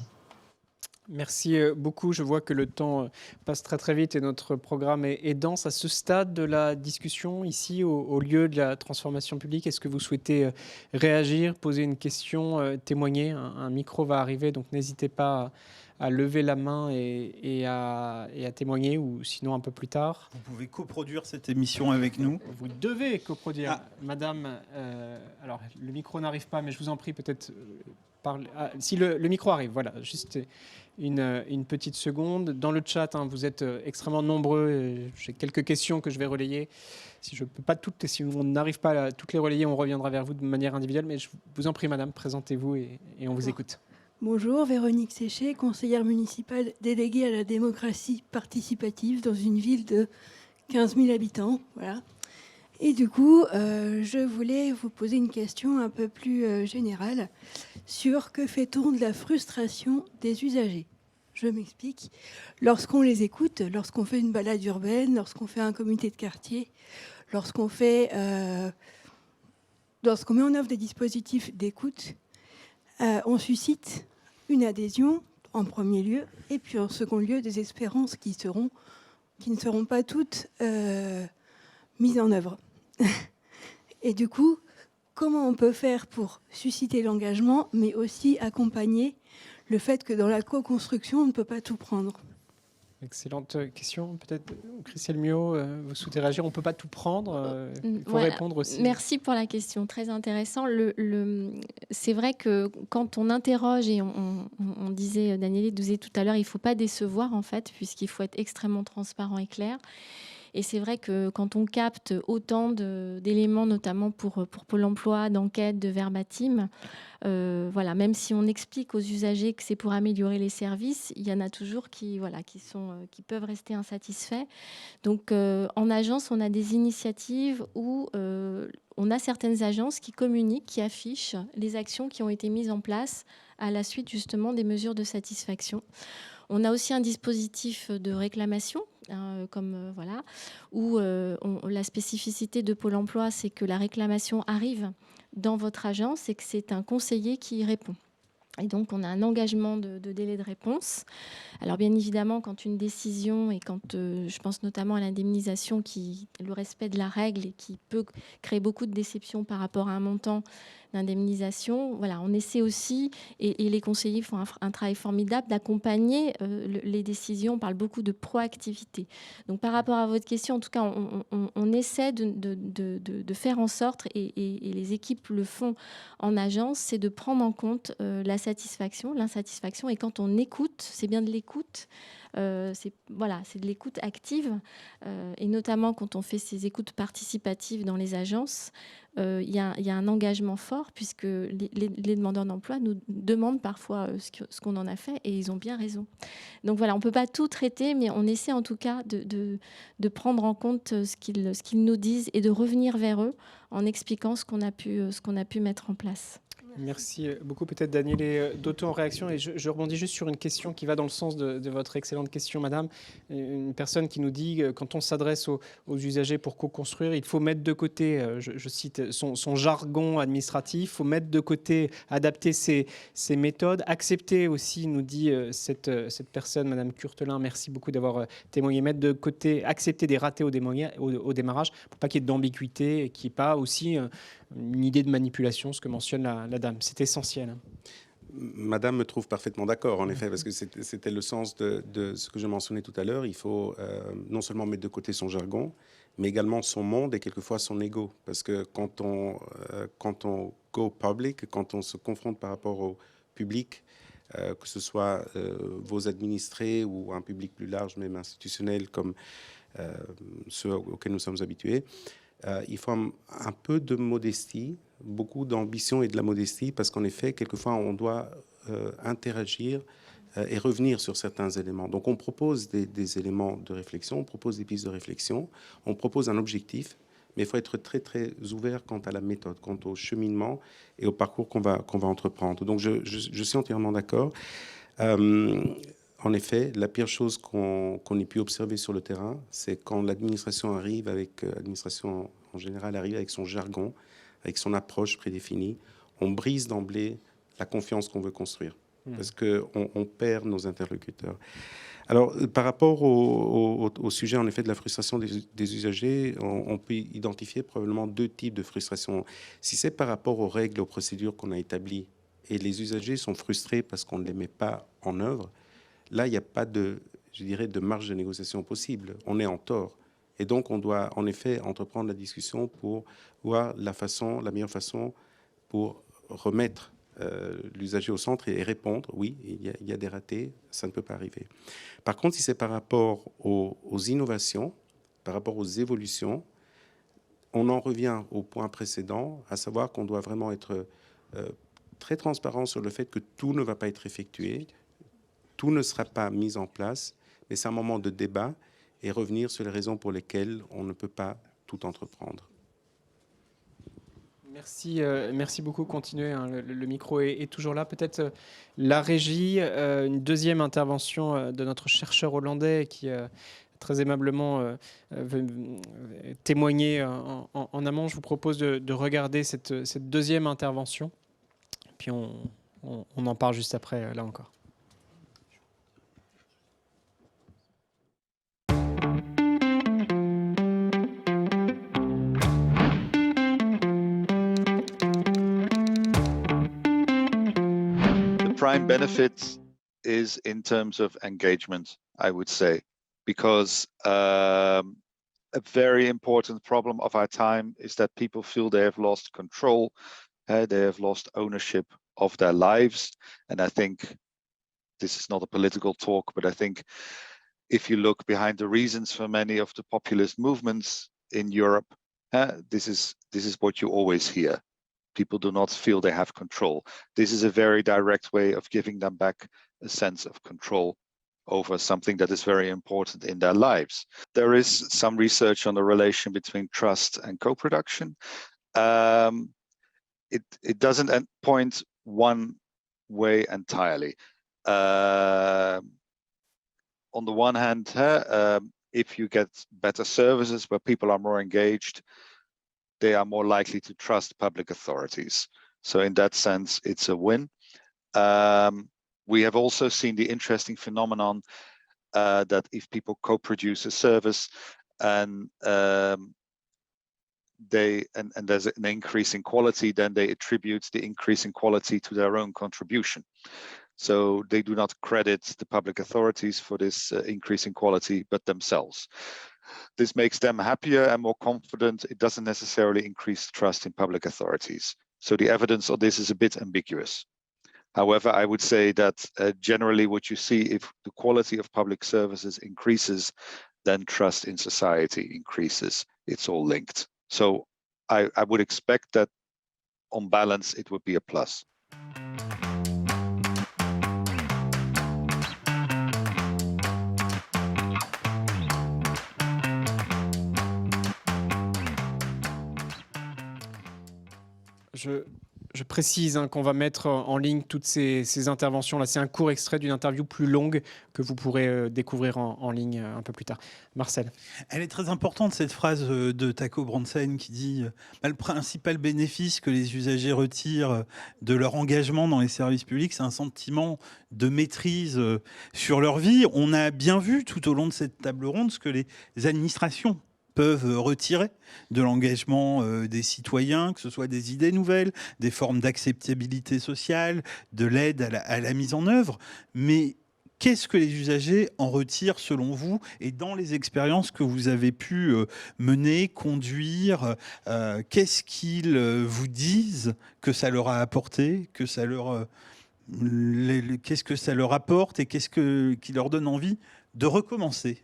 Merci beaucoup. Je vois que le temps passe très très vite et notre programme est dense. À ce stade de la discussion, ici, au lieu de la transformation publique, est-ce que vous souhaitez réagir, poser une question, témoigner? Un micro va arriver, donc n'hésitez pas à lever la main et à témoigner, ou sinon un peu plus tard. Vous pouvez coproduire cette émission avec nous. Vous devez coproduire. Madame, alors le micro n'arrive pas, mais je vous en prie, peut-être... si le micro arrive, voilà, juste une petite seconde. Dans le chat, vous êtes extrêmement nombreux. J'ai quelques questions que je vais relayer. Si je peux pas toutes, et si on n'arrive pas à toutes les relayer, on reviendra vers vous de manière individuelle. Mais je vous en prie, madame, présentez-vous et on vous écoute. Bonjour, Véronique Séché, conseillère municipale déléguée à la démocratie participative dans une ville de 15 000 habitants. Voilà. Et du coup, je voulais vous poser une question un peu plus générale sur que fait-on de la frustration des usagers. Je m'explique. Lorsqu'on les écoute, lorsqu'on fait une balade urbaine, lorsqu'on fait un comité de quartier, lorsqu'on met en œuvre des dispositifs d'écoute, on suscite une adhésion en premier lieu, et puis en second lieu des espérances qui ne seront pas toutes mises en œuvre. Et du coup, comment on peut faire pour susciter l'engagement, mais aussi accompagner le fait que dans la co-construction, on ne peut pas tout prendre? Excellente question. Peut-être, Christelle Miot, vous souhaitez réagir? On ne peut pas tout prendre. Il faut répondre aussi. Merci pour la question, très intéressant. C'est vrai que quand on interroge, et on disait, Daniel disait tout à l'heure, il ne faut pas décevoir, en fait, puisqu'il faut être extrêmement transparent et clair. Et c'est vrai que quand on capte autant d'éléments, notamment pour Pôle emploi, d'enquête, de verbatim, voilà, même si on explique aux usagers que c'est pour améliorer les services, il y en a toujours qui peuvent rester insatisfaits. Donc, en agence, on a des initiatives où on a certaines agences qui communiquent, qui affichent les actions qui ont été mises en place à la suite justement des mesures de satisfaction. On a aussi un dispositif de réclamation, voilà, où la spécificité de Pôle emploi, c'est que la réclamation arrive dans votre agence et que c'est un conseiller qui y répond. Et donc, on a un engagement de délai de réponse. Alors, bien évidemment, quand une décision, et quand je pense notamment à l'indemnisation, le respect de la règle et qui peut créer beaucoup de déceptions par rapport à un montant d'indemnisation, voilà, on essaie aussi, et les conseillers font un travail formidable d'accompagner les décisions. On parle beaucoup de proactivité. Donc, par rapport à votre question, en tout cas, on essaie de faire en sorte, et les équipes le font en agence, c'est de prendre en compte la satisfaction, l'insatisfaction. Et quand on écoute, c'est bien de l'écoute, c'est de l'écoute active. Et notamment quand on fait ces écoutes participatives dans les agences, il y a un engagement fort, puisque les demandeurs d'emploi nous demandent parfois ce qu'on en a fait, et ils ont bien raison. Donc voilà, on ne peut pas tout traiter, mais on essaie en tout cas de prendre en compte ce qu'ils nous disent et de revenir vers eux en expliquant ce qu'on a pu mettre en place. Merci beaucoup. Peut-être Daniel Dotto en réaction. Et je rebondis juste sur une question qui va dans le sens de votre excellente question, madame. Une personne qui nous dit que quand on s'adresse aux usagers pour co-construire, il faut mettre de côté, je cite son jargon administratif, il faut mettre de côté, adapter ses méthodes, accepter aussi, nous dit cette personne, madame Curtelin, merci beaucoup d'avoir témoigné, mettre de côté, accepter des ratés au démarrage pour pas qu'il y ait d'ambiguïté et qu'il n'y ait pas aussi une idée de manipulation, ce que mentionne la dame. C'est essentiel. Madame me trouve parfaitement d'accord, en effet, parce que c'était le sens de ce que je mentionnais tout à l'heure. Il faut non seulement mettre de côté son jargon, mais également son monde et quelquefois son ego. Parce que quand on go public, quand on se confronte par rapport au public, que ce soit vos administrés ou un public plus large, même institutionnel, comme ceux auxquels nous sommes habitués, il faut un peu de modestie, beaucoup d'ambition et de la modestie, parce qu'en effet, quelquefois, on doit interagir et revenir sur certains éléments. Donc, on propose des éléments de réflexion, on propose des pistes de réflexion, on propose un objectif, mais il faut être très, très ouvert quant à la méthode, quant au cheminement et au parcours qu'on va entreprendre. Donc, je suis entièrement d'accord. En effet, la pire chose qu'on ait pu observer sur le terrain, c'est quand l'administration arrive l'administration en général arrive avec son jargon, avec son approche prédéfinie, on brise d'emblée la confiance qu'on veut construire, parce qu'on perd nos interlocuteurs. Alors, par rapport au sujet, en effet, de la frustration des usagers, on peut identifier probablement deux types de frustration. Si c'est par rapport aux règles, aux procédures qu'on a établies, et les usagers sont frustrés parce qu'on ne les met pas en œuvre, là, il n'y a pas de marge de négociation possible. On est en tort. Et donc, on doit en effet entreprendre la discussion pour voir la meilleure façon pour remettre l'usager au centre et répondre, oui, il y a des ratés, ça ne peut pas arriver. Par contre, si c'est par rapport aux innovations, par rapport aux évolutions, on en revient au point précédent, à savoir qu'on doit vraiment être très transparent sur le fait que tout ne va pas être effectué, tout ne sera pas mis en place, mais c'est un moment de débat et revenir sur les raisons pour lesquelles on ne peut pas tout entreprendre. Merci beaucoup. Continuez, hein, le micro est toujours là. Peut-être la régie, une deuxième intervention de notre chercheur hollandais qui très aimablement veut témoigner en amont. Je vous propose de regarder cette deuxième intervention. Puis on en parle juste après, là encore. Prime benefit is in terms of engagement, I would say, because a very important problem of our time is that people feel they have lost control, they have lost ownership of their lives. And I think this is not a political talk, but I think if you look behind the reasons for many of the populist movements in Europe, this is what you always hear. People do not feel they have control. This is a very direct way of giving them back a sense of control over something that is very important in their lives. There is some research on the relation between trust and co-production. It doesn't point one way entirely. On the one hand, if you get better services where people are more engaged, they are more likely to trust public authorities. So in that sense, it's a win. We have also seen the interesting phenomenon that if people co-produce a service and there's an increase in quality, then they attribute the increase in quality to their own contribution. So they do not credit the public authorities for this increase in quality, but themselves. This makes them happier and more confident. It doesn't necessarily increase trust in public authorities. So the evidence on this is a bit ambiguous. However, I would say that generally what you see, if the quality of public services increases, then trust in society increases. It's all linked. So I would expect that on balance, it would be a plus. Je précise qu'on va mettre en ligne toutes ces interventions-là. C'est un court extrait d'une interview plus longue que vous pourrez découvrir en ligne un peu plus tard. Marcel. Elle est très importante, cette phrase de Taco Brandsen qui dit le principal bénéfice que les usagers retirent de leur engagement dans les services publics, c'est un sentiment de maîtrise sur leur vie. On a bien vu tout au long de cette table ronde ce que les administrations peuvent retirer de l'engagement des citoyens, que ce soit des idées nouvelles, des formes d'acceptabilité sociale, de l'aide à la mise en œuvre. Mais qu'est-ce que les usagers en retirent selon vous et dans les expériences que vous avez pu mener, conduire, qu'est-ce qu'ils vous disent que ça leur a apporté, que ça leur, qu'est-ce que ça leur apporte et qu'est-ce qui leur donne envie de recommencer?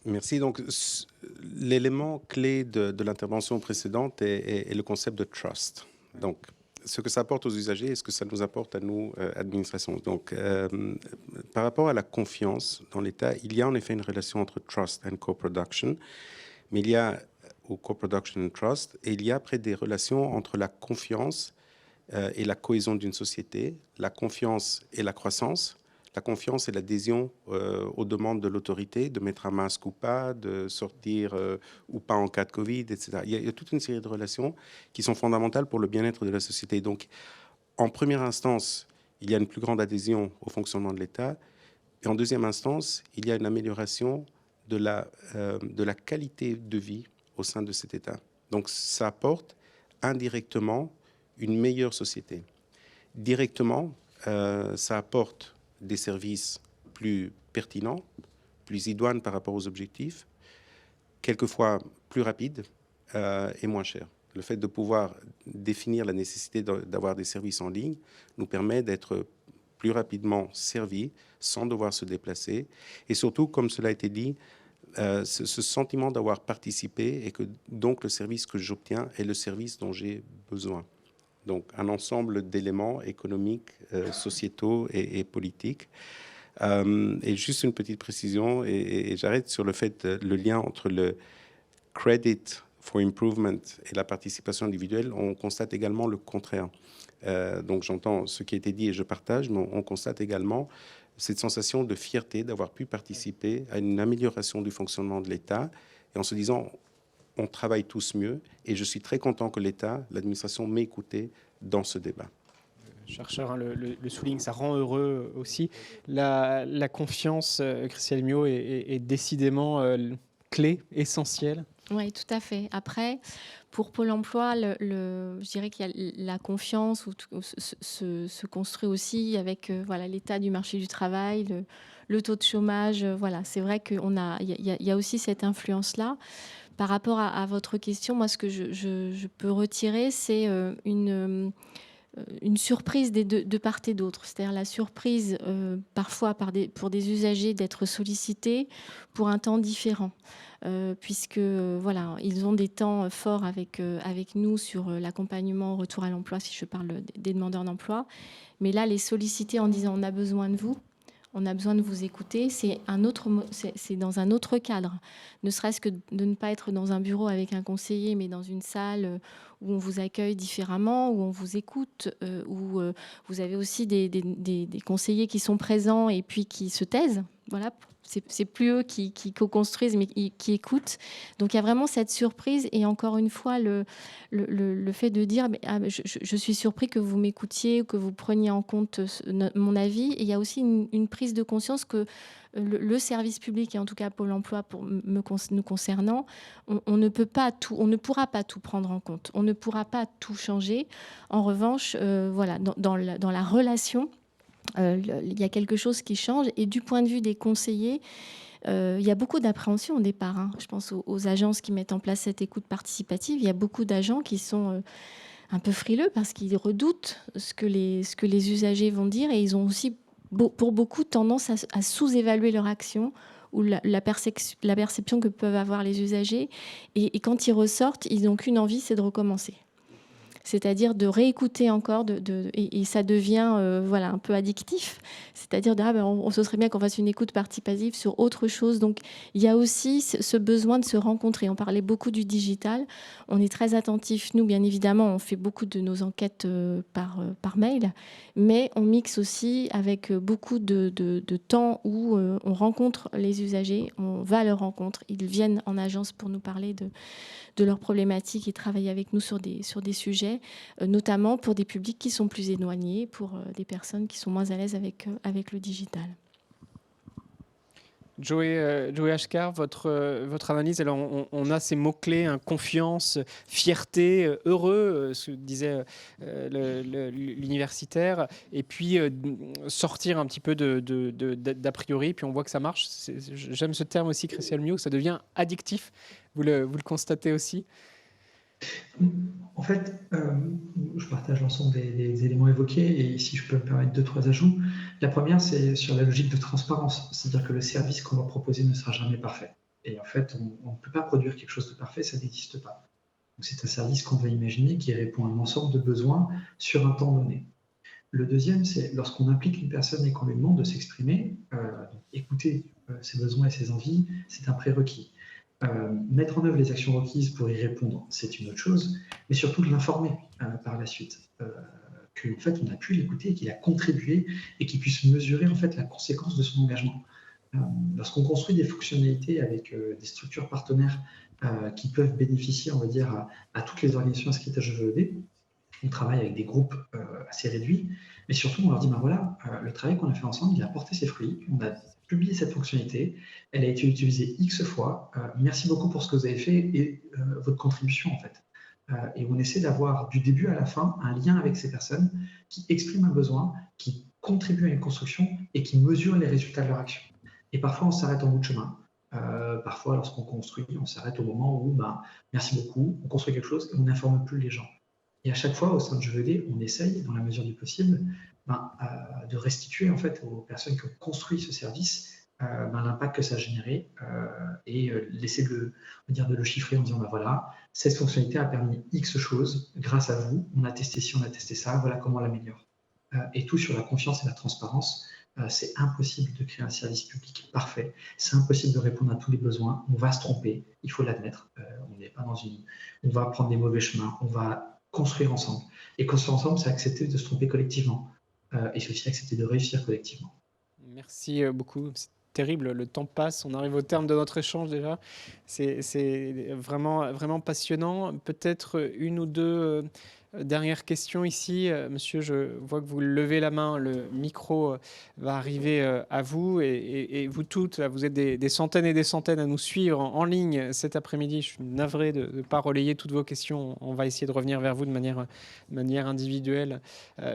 Merci. Donc, l'élément clé de l'intervention précédente est le concept de trust. Donc, ce que ça apporte aux usagers et ce que ça nous apporte à nous, administrations. Donc, par rapport à la confiance dans l'État, il y a en effet une relation entre trust and co-production, mais il y a, ou co-production and trust, et il y a après des relations entre la confiance et la cohésion d'une société, la confiance et la croissance. La confiance et l'adhésion aux demandes de l'autorité, de mettre un masque ou pas, de sortir ou pas en cas de Covid, etc. Il y a toute une série de relations qui sont fondamentales pour le bien-être de la société. Donc, en première instance, il y a une plus grande adhésion au fonctionnement de l'État. Et en deuxième instance, il y a une amélioration de la qualité de vie au sein de cet État. Donc, ça apporte indirectement une meilleure société. Directement, ça apporte des services plus pertinents, plus idoines par rapport aux objectifs, quelquefois plus rapides et moins chers. Le fait de pouvoir définir la nécessité d'avoir des services en ligne nous permet d'être plus rapidement servis sans devoir se déplacer. Et surtout, comme cela a été dit, ce sentiment d'avoir participé et que donc le service que j'obtiens est le service dont j'ai besoin. Donc, un ensemble d'éléments économiques, sociétaux et politiques. Et juste une petite précision, et j'arrête sur le fait, le lien entre le credit for improvement et la participation individuelle. On constate également le contraire. Donc, j'entends ce qui a été dit et je partage, mais on constate également cette sensation de fierté d'avoir pu participer à une amélioration du fonctionnement de l'État et en se disant on travaille tous mieux et je suis très content que l'État, l'administration m'ait écouté dans ce débat. Le chercheur le souligne, ça rend heureux aussi. La confiance, Christiane Miot, est décidément clé, essentielle. Oui, tout à fait. Après, pour Pôle emploi, je dirais qu'il y a la confiance se construit aussi avec l'état du marché du travail, le taux de chômage. Voilà, c'est vrai qu'il y a aussi cette influence-là. Par rapport à votre question, moi, ce que je peux retirer, c'est une surprise de part et d'autre. C'est-à-dire la surprise parfois pour des usagers d'être sollicités pour un temps différent. Puisque voilà, ils ont des temps forts avec nous sur l'accompagnement au retour à l'emploi, si je parle des demandeurs d'emploi. Mais là, les solliciter en disant « on a besoin de vous », on a besoin de vous écouter, c'est dans un autre cadre. Ne serait-ce que de ne pas être dans un bureau avec un conseiller, mais dans une salle où on vous accueille différemment, où on vous écoute, où vous avez aussi des conseillers qui sont présents et puis qui se taisent. Voilà, c'est plus eux qui co-construisent, mais qui écoutent. Donc il y a vraiment cette surprise. Et encore une fois, le fait de dire je suis surpris que vous m'écoutiez, que vous preniez en compte mon avis. Et il y a aussi une prise de conscience que le service public, et en tout cas Pôle emploi nous concernant, on ne pourra pas tout prendre en compte. On ne pourra pas tout changer. En revanche, voilà, dans la relation, il y a quelque chose qui change. Et du point de vue des conseillers, il y a beaucoup d'appréhension au départ. Hein. Je pense aux agences qui mettent en place cette écoute participative. Il y a beaucoup d'agents qui sont un peu frileux parce qu'ils redoutent ce que les usagers vont dire. Et ils ont aussi, pour beaucoup, tendance à sous-évaluer leur action ou la perception que peuvent avoir les usagers. Et quand ils ressortent, ils n'ont qu'une envie, c'est de recommencer. C'est-à-dire de réécouter encore, et ça devient voilà, un peu addictif. C'est-à-dire, ce serait bien qu'on fasse une écoute participative sur autre chose. Donc, il y a aussi ce besoin de se rencontrer. On parlait beaucoup du digital. On est très attentifs. Nous, bien évidemment, on fait beaucoup de nos enquêtes par mail, mais on mixe aussi avec beaucoup de temps où on rencontre les usagers, on va à leur rencontre. Ils viennent en agence pour nous parler de leurs problématiques et travailler avec nous sur des sujets, notamment pour des publics qui sont plus éloignés, pour des personnes qui sont moins à l'aise avec le digital. Joey Ashkar, votre analyse, alors on a ces mots-clés, hein, confiance, fierté, heureux, ce que disait l'universitaire, et puis sortir un petit peu d'a priori, puis on voit que ça marche. J'aime ce terme aussi, Christian Miot, ça devient addictif. Vous le constatez aussi? En fait, je partage l'ensemble des éléments évoqués et si je peux me permettre 2-3 ajouts. La première, c'est sur la logique de transparence, c'est-à-dire que le service qu'on va proposer ne sera jamais parfait. Et en fait, on ne peut pas produire quelque chose de parfait, ça n'existe pas. Donc, c'est un service qu'on va imaginer qui répond à un ensemble de besoins sur un temps donné. Le deuxième, c'est lorsqu'on implique une personne et qu'on lui demande de s'exprimer, écouter ses besoins et ses envies, c'est un prérequis. Mettre en œuvre les actions requises pour y répondre, c'est une autre chose, mais surtout de l'informer par la suite, qu'en fait on a pu l'écouter, qu'il a contribué et qu'il puisse mesurer en fait la conséquence de son engagement. Lorsqu'on construit des fonctionnalités avec des structures partenaires qui peuvent bénéficier, on va dire, à toutes les organisations inscrites à GVED, on travaille avec des groupes assez réduits, mais surtout on leur dit, ben voilà, le travail qu'on a fait ensemble, il a porté ses fruits, on a publié cette fonctionnalité, elle a été utilisée X fois, merci beaucoup pour ce que vous avez fait et votre contribution en fait. Et on essaie d'avoir du début à la fin un lien avec ces personnes qui expriment un besoin, qui contribuent à une construction et qui mesurent les résultats de leur action. Et parfois on s'arrête en bout de chemin, parfois lorsqu'on construit, on s'arrête au moment où, merci beaucoup, on construit quelque chose et on n'informe plus les gens. Et à chaque fois, au sein de GVED, on essaye, dans la mesure du possible, de restituer en fait aux personnes qui ont construit ce service l'impact que ça a généré et laisser de le chiffrer en disant voilà, cette fonctionnalité a permis X choses grâce à vous, on a testé ci, on a testé ça, voilà comment on l'améliore. Et tout sur la confiance et la transparence. C'est impossible de créer un service public parfait, c'est impossible de répondre à tous les besoins, on va se tromper, il faut l'admettre, on va prendre des mauvais chemins, on va construire ensemble. Et construire ensemble, c'est accepter de se tromper collectivement. Et c'est aussi accepter de réussir collectivement. Merci beaucoup. C'est terrible, le temps passe, on arrive au terme de notre échange déjà. C'est vraiment, vraiment passionnant. Peut-être une ou deux dernières questions ici. Monsieur, je vois que vous levez la main, le micro va arriver à vous et vous toutes, là, vous êtes des centaines et des centaines à nous suivre en ligne cet après-midi. Je suis navré de ne pas relayer toutes vos questions. On va essayer de revenir vers vous de manière individuelle.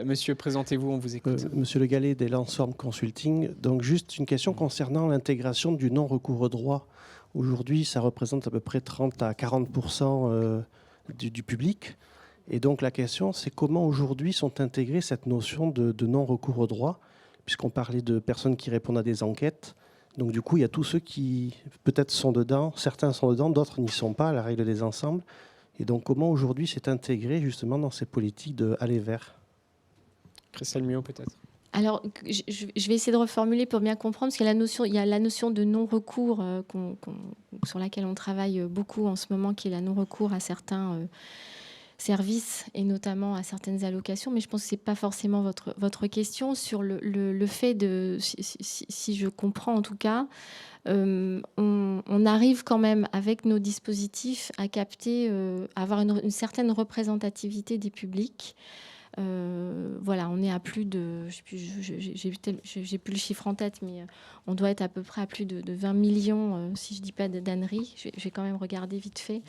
Monsieur, présentez-vous, on vous écoute. Monsieur Le Gallé des Landsform Consulting. Donc juste une question concernant l'intégration du non-recours au droit. Aujourd'hui, ça représente à peu près 30 à 40% du public. Et donc la question, c'est comment aujourd'hui sont intégrées cette notion de non-recours au droit, puisqu'on parlait de personnes qui répondent à des enquêtes. Donc du coup, il y a tous ceux qui peut-être sont dedans, certains sont dedans, d'autres n'y sont pas, à la règle des ensembles. Et donc comment aujourd'hui c'est intégré justement dans ces politiques d'aller vers? Christelle Muot, peut-être. Alors, je vais essayer de reformuler pour bien comprendre, parce qu'il y a la notion de non-recours sur laquelle on travaille beaucoup en ce moment, qui est la non-recours à certains services et notamment à certaines allocations. Mais je pense que ce n'est pas forcément votre question sur le fait de, si je comprends en tout cas, on arrive quand même avec nos dispositifs à capter, à avoir une certaine représentativité des publics. Voilà, on est à plus de, j'ai plus le chiffre en tête, mais on doit être à peu près à plus de 20 millions, si je ne dis pas d'âneries, je vais quand même regarder vite fait,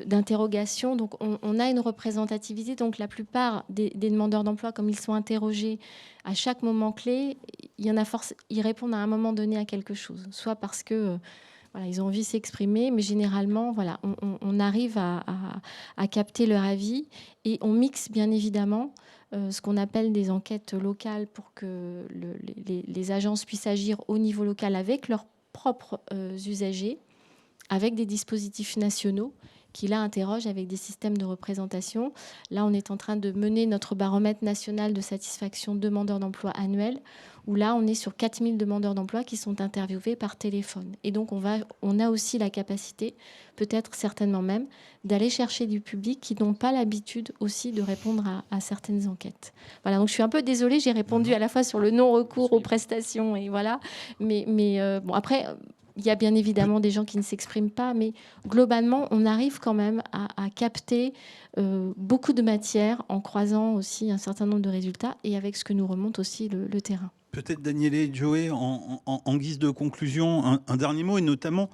d'interrogations. Donc on a une représentativité. Donc la plupart des demandeurs d'emploi, comme ils sont interrogés à chaque moment clé, ils répondent à un moment donné à quelque chose, soit parce que voilà, ils ont envie de s'exprimer, mais généralement, voilà, on arrive à capter leur avis et on mixe bien évidemment ce qu'on appelle des enquêtes locales pour que les agences puissent agir au niveau local avec leurs propres usagers, avec des dispositifs nationaux qui là interrogent avec des systèmes de représentation. Là, on est en train de mener notre baromètre national de satisfaction demandeurs d'emploi annuel, où là, on est sur 4000 demandeurs d'emploi qui sont interviewés par téléphone. Et donc, on a aussi la capacité, peut-être certainement même, d'aller chercher du public qui n'ont pas l'habitude aussi de répondre à certaines enquêtes. Voilà, donc je suis un peu désolée, j'ai répondu à la fois sur le non-recours aux prestations, et voilà. Mais bon, après... Il y a bien évidemment des gens qui ne s'expriment pas, mais globalement, on arrive quand même à capter beaucoup de matière en croisant aussi un certain nombre de résultats et avec ce que nous remonte aussi le terrain. Peut-être Daniele et Joey, en guise de conclusion, un dernier mot, et notamment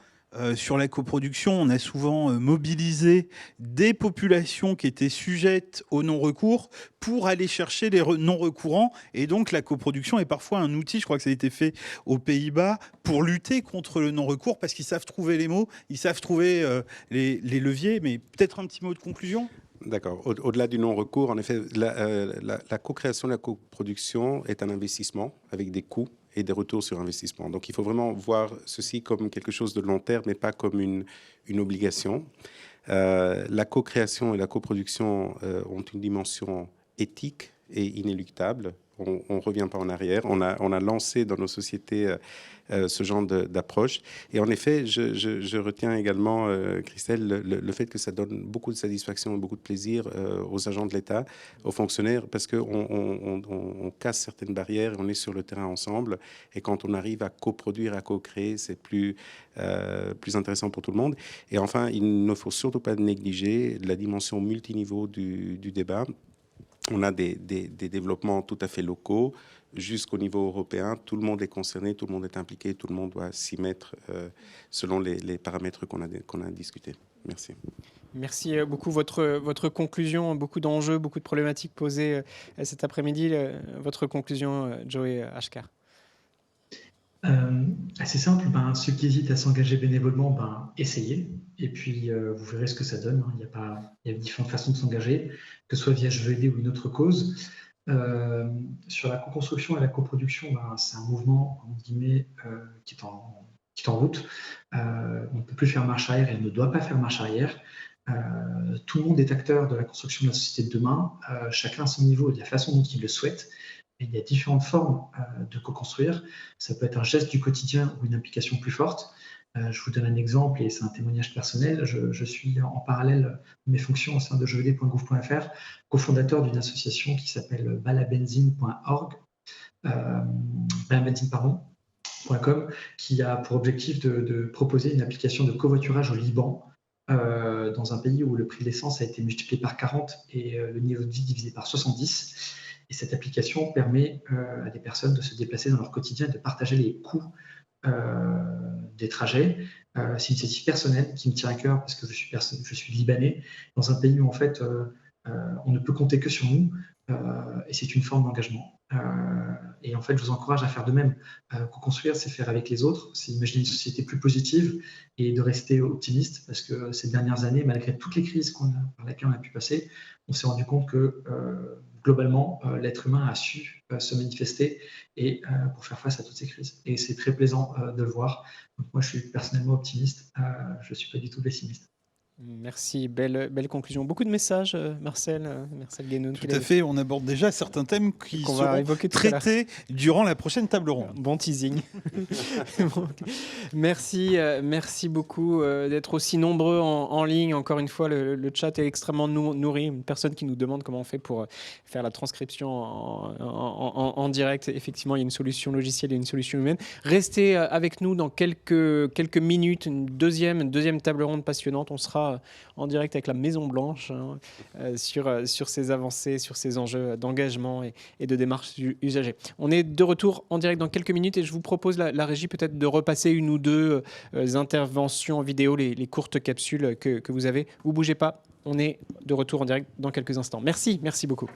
sur la coproduction, on a souvent mobilisé des populations qui étaient sujettes au non-recours pour aller chercher les non-recourants. Et donc, la coproduction est parfois un outil, je crois que ça a été fait aux Pays-Bas, pour lutter contre le non-recours, parce qu'ils savent trouver les mots, ils savent trouver les leviers. Mais peut-être un petit mot de conclusion ? D'accord. Au-delà du non-recours, en effet, la co-création, la coproduction est un investissement avec des coûts et des retours sur investissement. Donc, il faut vraiment voir ceci comme quelque chose de long terme, mais pas comme une obligation. La co-création et la coproduction ont une dimension éthique et inéluctable. On ne revient pas en arrière. On a lancé dans nos sociétés ce genre d'approche. Et en effet, je retiens également, Christelle, le fait que ça donne beaucoup de satisfaction et beaucoup de plaisir aux agents de l'État, aux fonctionnaires, parce qu'on casse certaines barrières et on est sur le terrain ensemble. Et quand on arrive à coproduire, à co-créer, c'est plus intéressant pour tout le monde. Et enfin, il ne faut surtout pas négliger la dimension multiniveau du débat. On a des développements tout à fait locaux jusqu'au niveau européen. Tout le monde est concerné, tout le monde est impliqué, tout le monde doit s'y mettre selon les paramètres qu'on a discutés. Merci. Merci beaucoup. Votre conclusion, beaucoup d'enjeux, beaucoup de problématiques posées cet après-midi. Votre conclusion, Joey Ashkar. Assez simple, ceux qui hésitent à s'engager bénévolement, essayez, et puis vous verrez ce que ça donne. Il y a différentes façons de s'engager, que ce soit via JVD ou une autre cause. Sur la co-construction et la coproduction, c'est un mouvement entre guillemets, qui est en route. On ne peut plus faire marche arrière et on ne doit pas faire marche arrière. Tout le monde est acteur de la construction de la société de demain, chacun à son niveau et de la façon dont il le souhaite. Et il y a différentes formes de co-construire. Ça peut être un geste du quotidien ou une implication plus forte. Je vous donne un exemple et c'est un témoignage personnel. Je suis en parallèle de mes fonctions au sein de jevd.gouv.fr, cofondateur d'une association qui s'appelle balabenzine.org, balabenzine.com, qui a pour objectif de proposer une application de covoiturage au Liban, dans un pays où le prix de l'essence a été multiplié par 40 et le niveau de vie divisé par 70. Et cette application permet à des personnes de se déplacer dans leur quotidien et de partager les coûts des trajets. C'est une initiative personnelle qui me tient à cœur parce que je suis libanais, dans un pays où en fait on ne peut compter que sur nous, et c'est une forme d'engagement. Et en fait, je vous encourage à faire de même. Co-construire, c'est faire avec les autres, c'est imaginer une société plus positive et de rester optimiste, parce que ces dernières années, malgré toutes les crises par lesquelles on a pu passer, on s'est rendu compte que globalement, l'être humain a su se manifester et pour faire face à toutes ces crises. Et c'est très plaisant de le voir. Donc moi, je suis personnellement optimiste. Je ne suis pas du tout pessimiste. Merci, belle conclusion. Beaucoup de messages, Marcel Guénoun. Tout à fait, on aborde déjà certains thèmes qui qu'on va seront évoquer tout à l'heure. traités durant la prochaine table ronde. Bon teasing. Merci beaucoup d'être aussi nombreux en ligne. Encore une fois, le chat est extrêmement nourri. Une personne qui nous demande comment on fait pour faire la transcription en direct. Effectivement, il y a une solution logicielle et une solution humaine. Restez avec nous dans quelques minutes. Une deuxième table ronde passionnante. On sera en direct avec la Maison Blanche sur ces avancées, sur ces enjeux d'engagement et de démarche usagée. On est de retour en direct dans quelques minutes et je vous propose la régie peut-être de repasser une ou deux interventions vidéo, les courtes capsules que vous avez. Vous bougez pas, on est de retour en direct dans quelques instants. Merci beaucoup.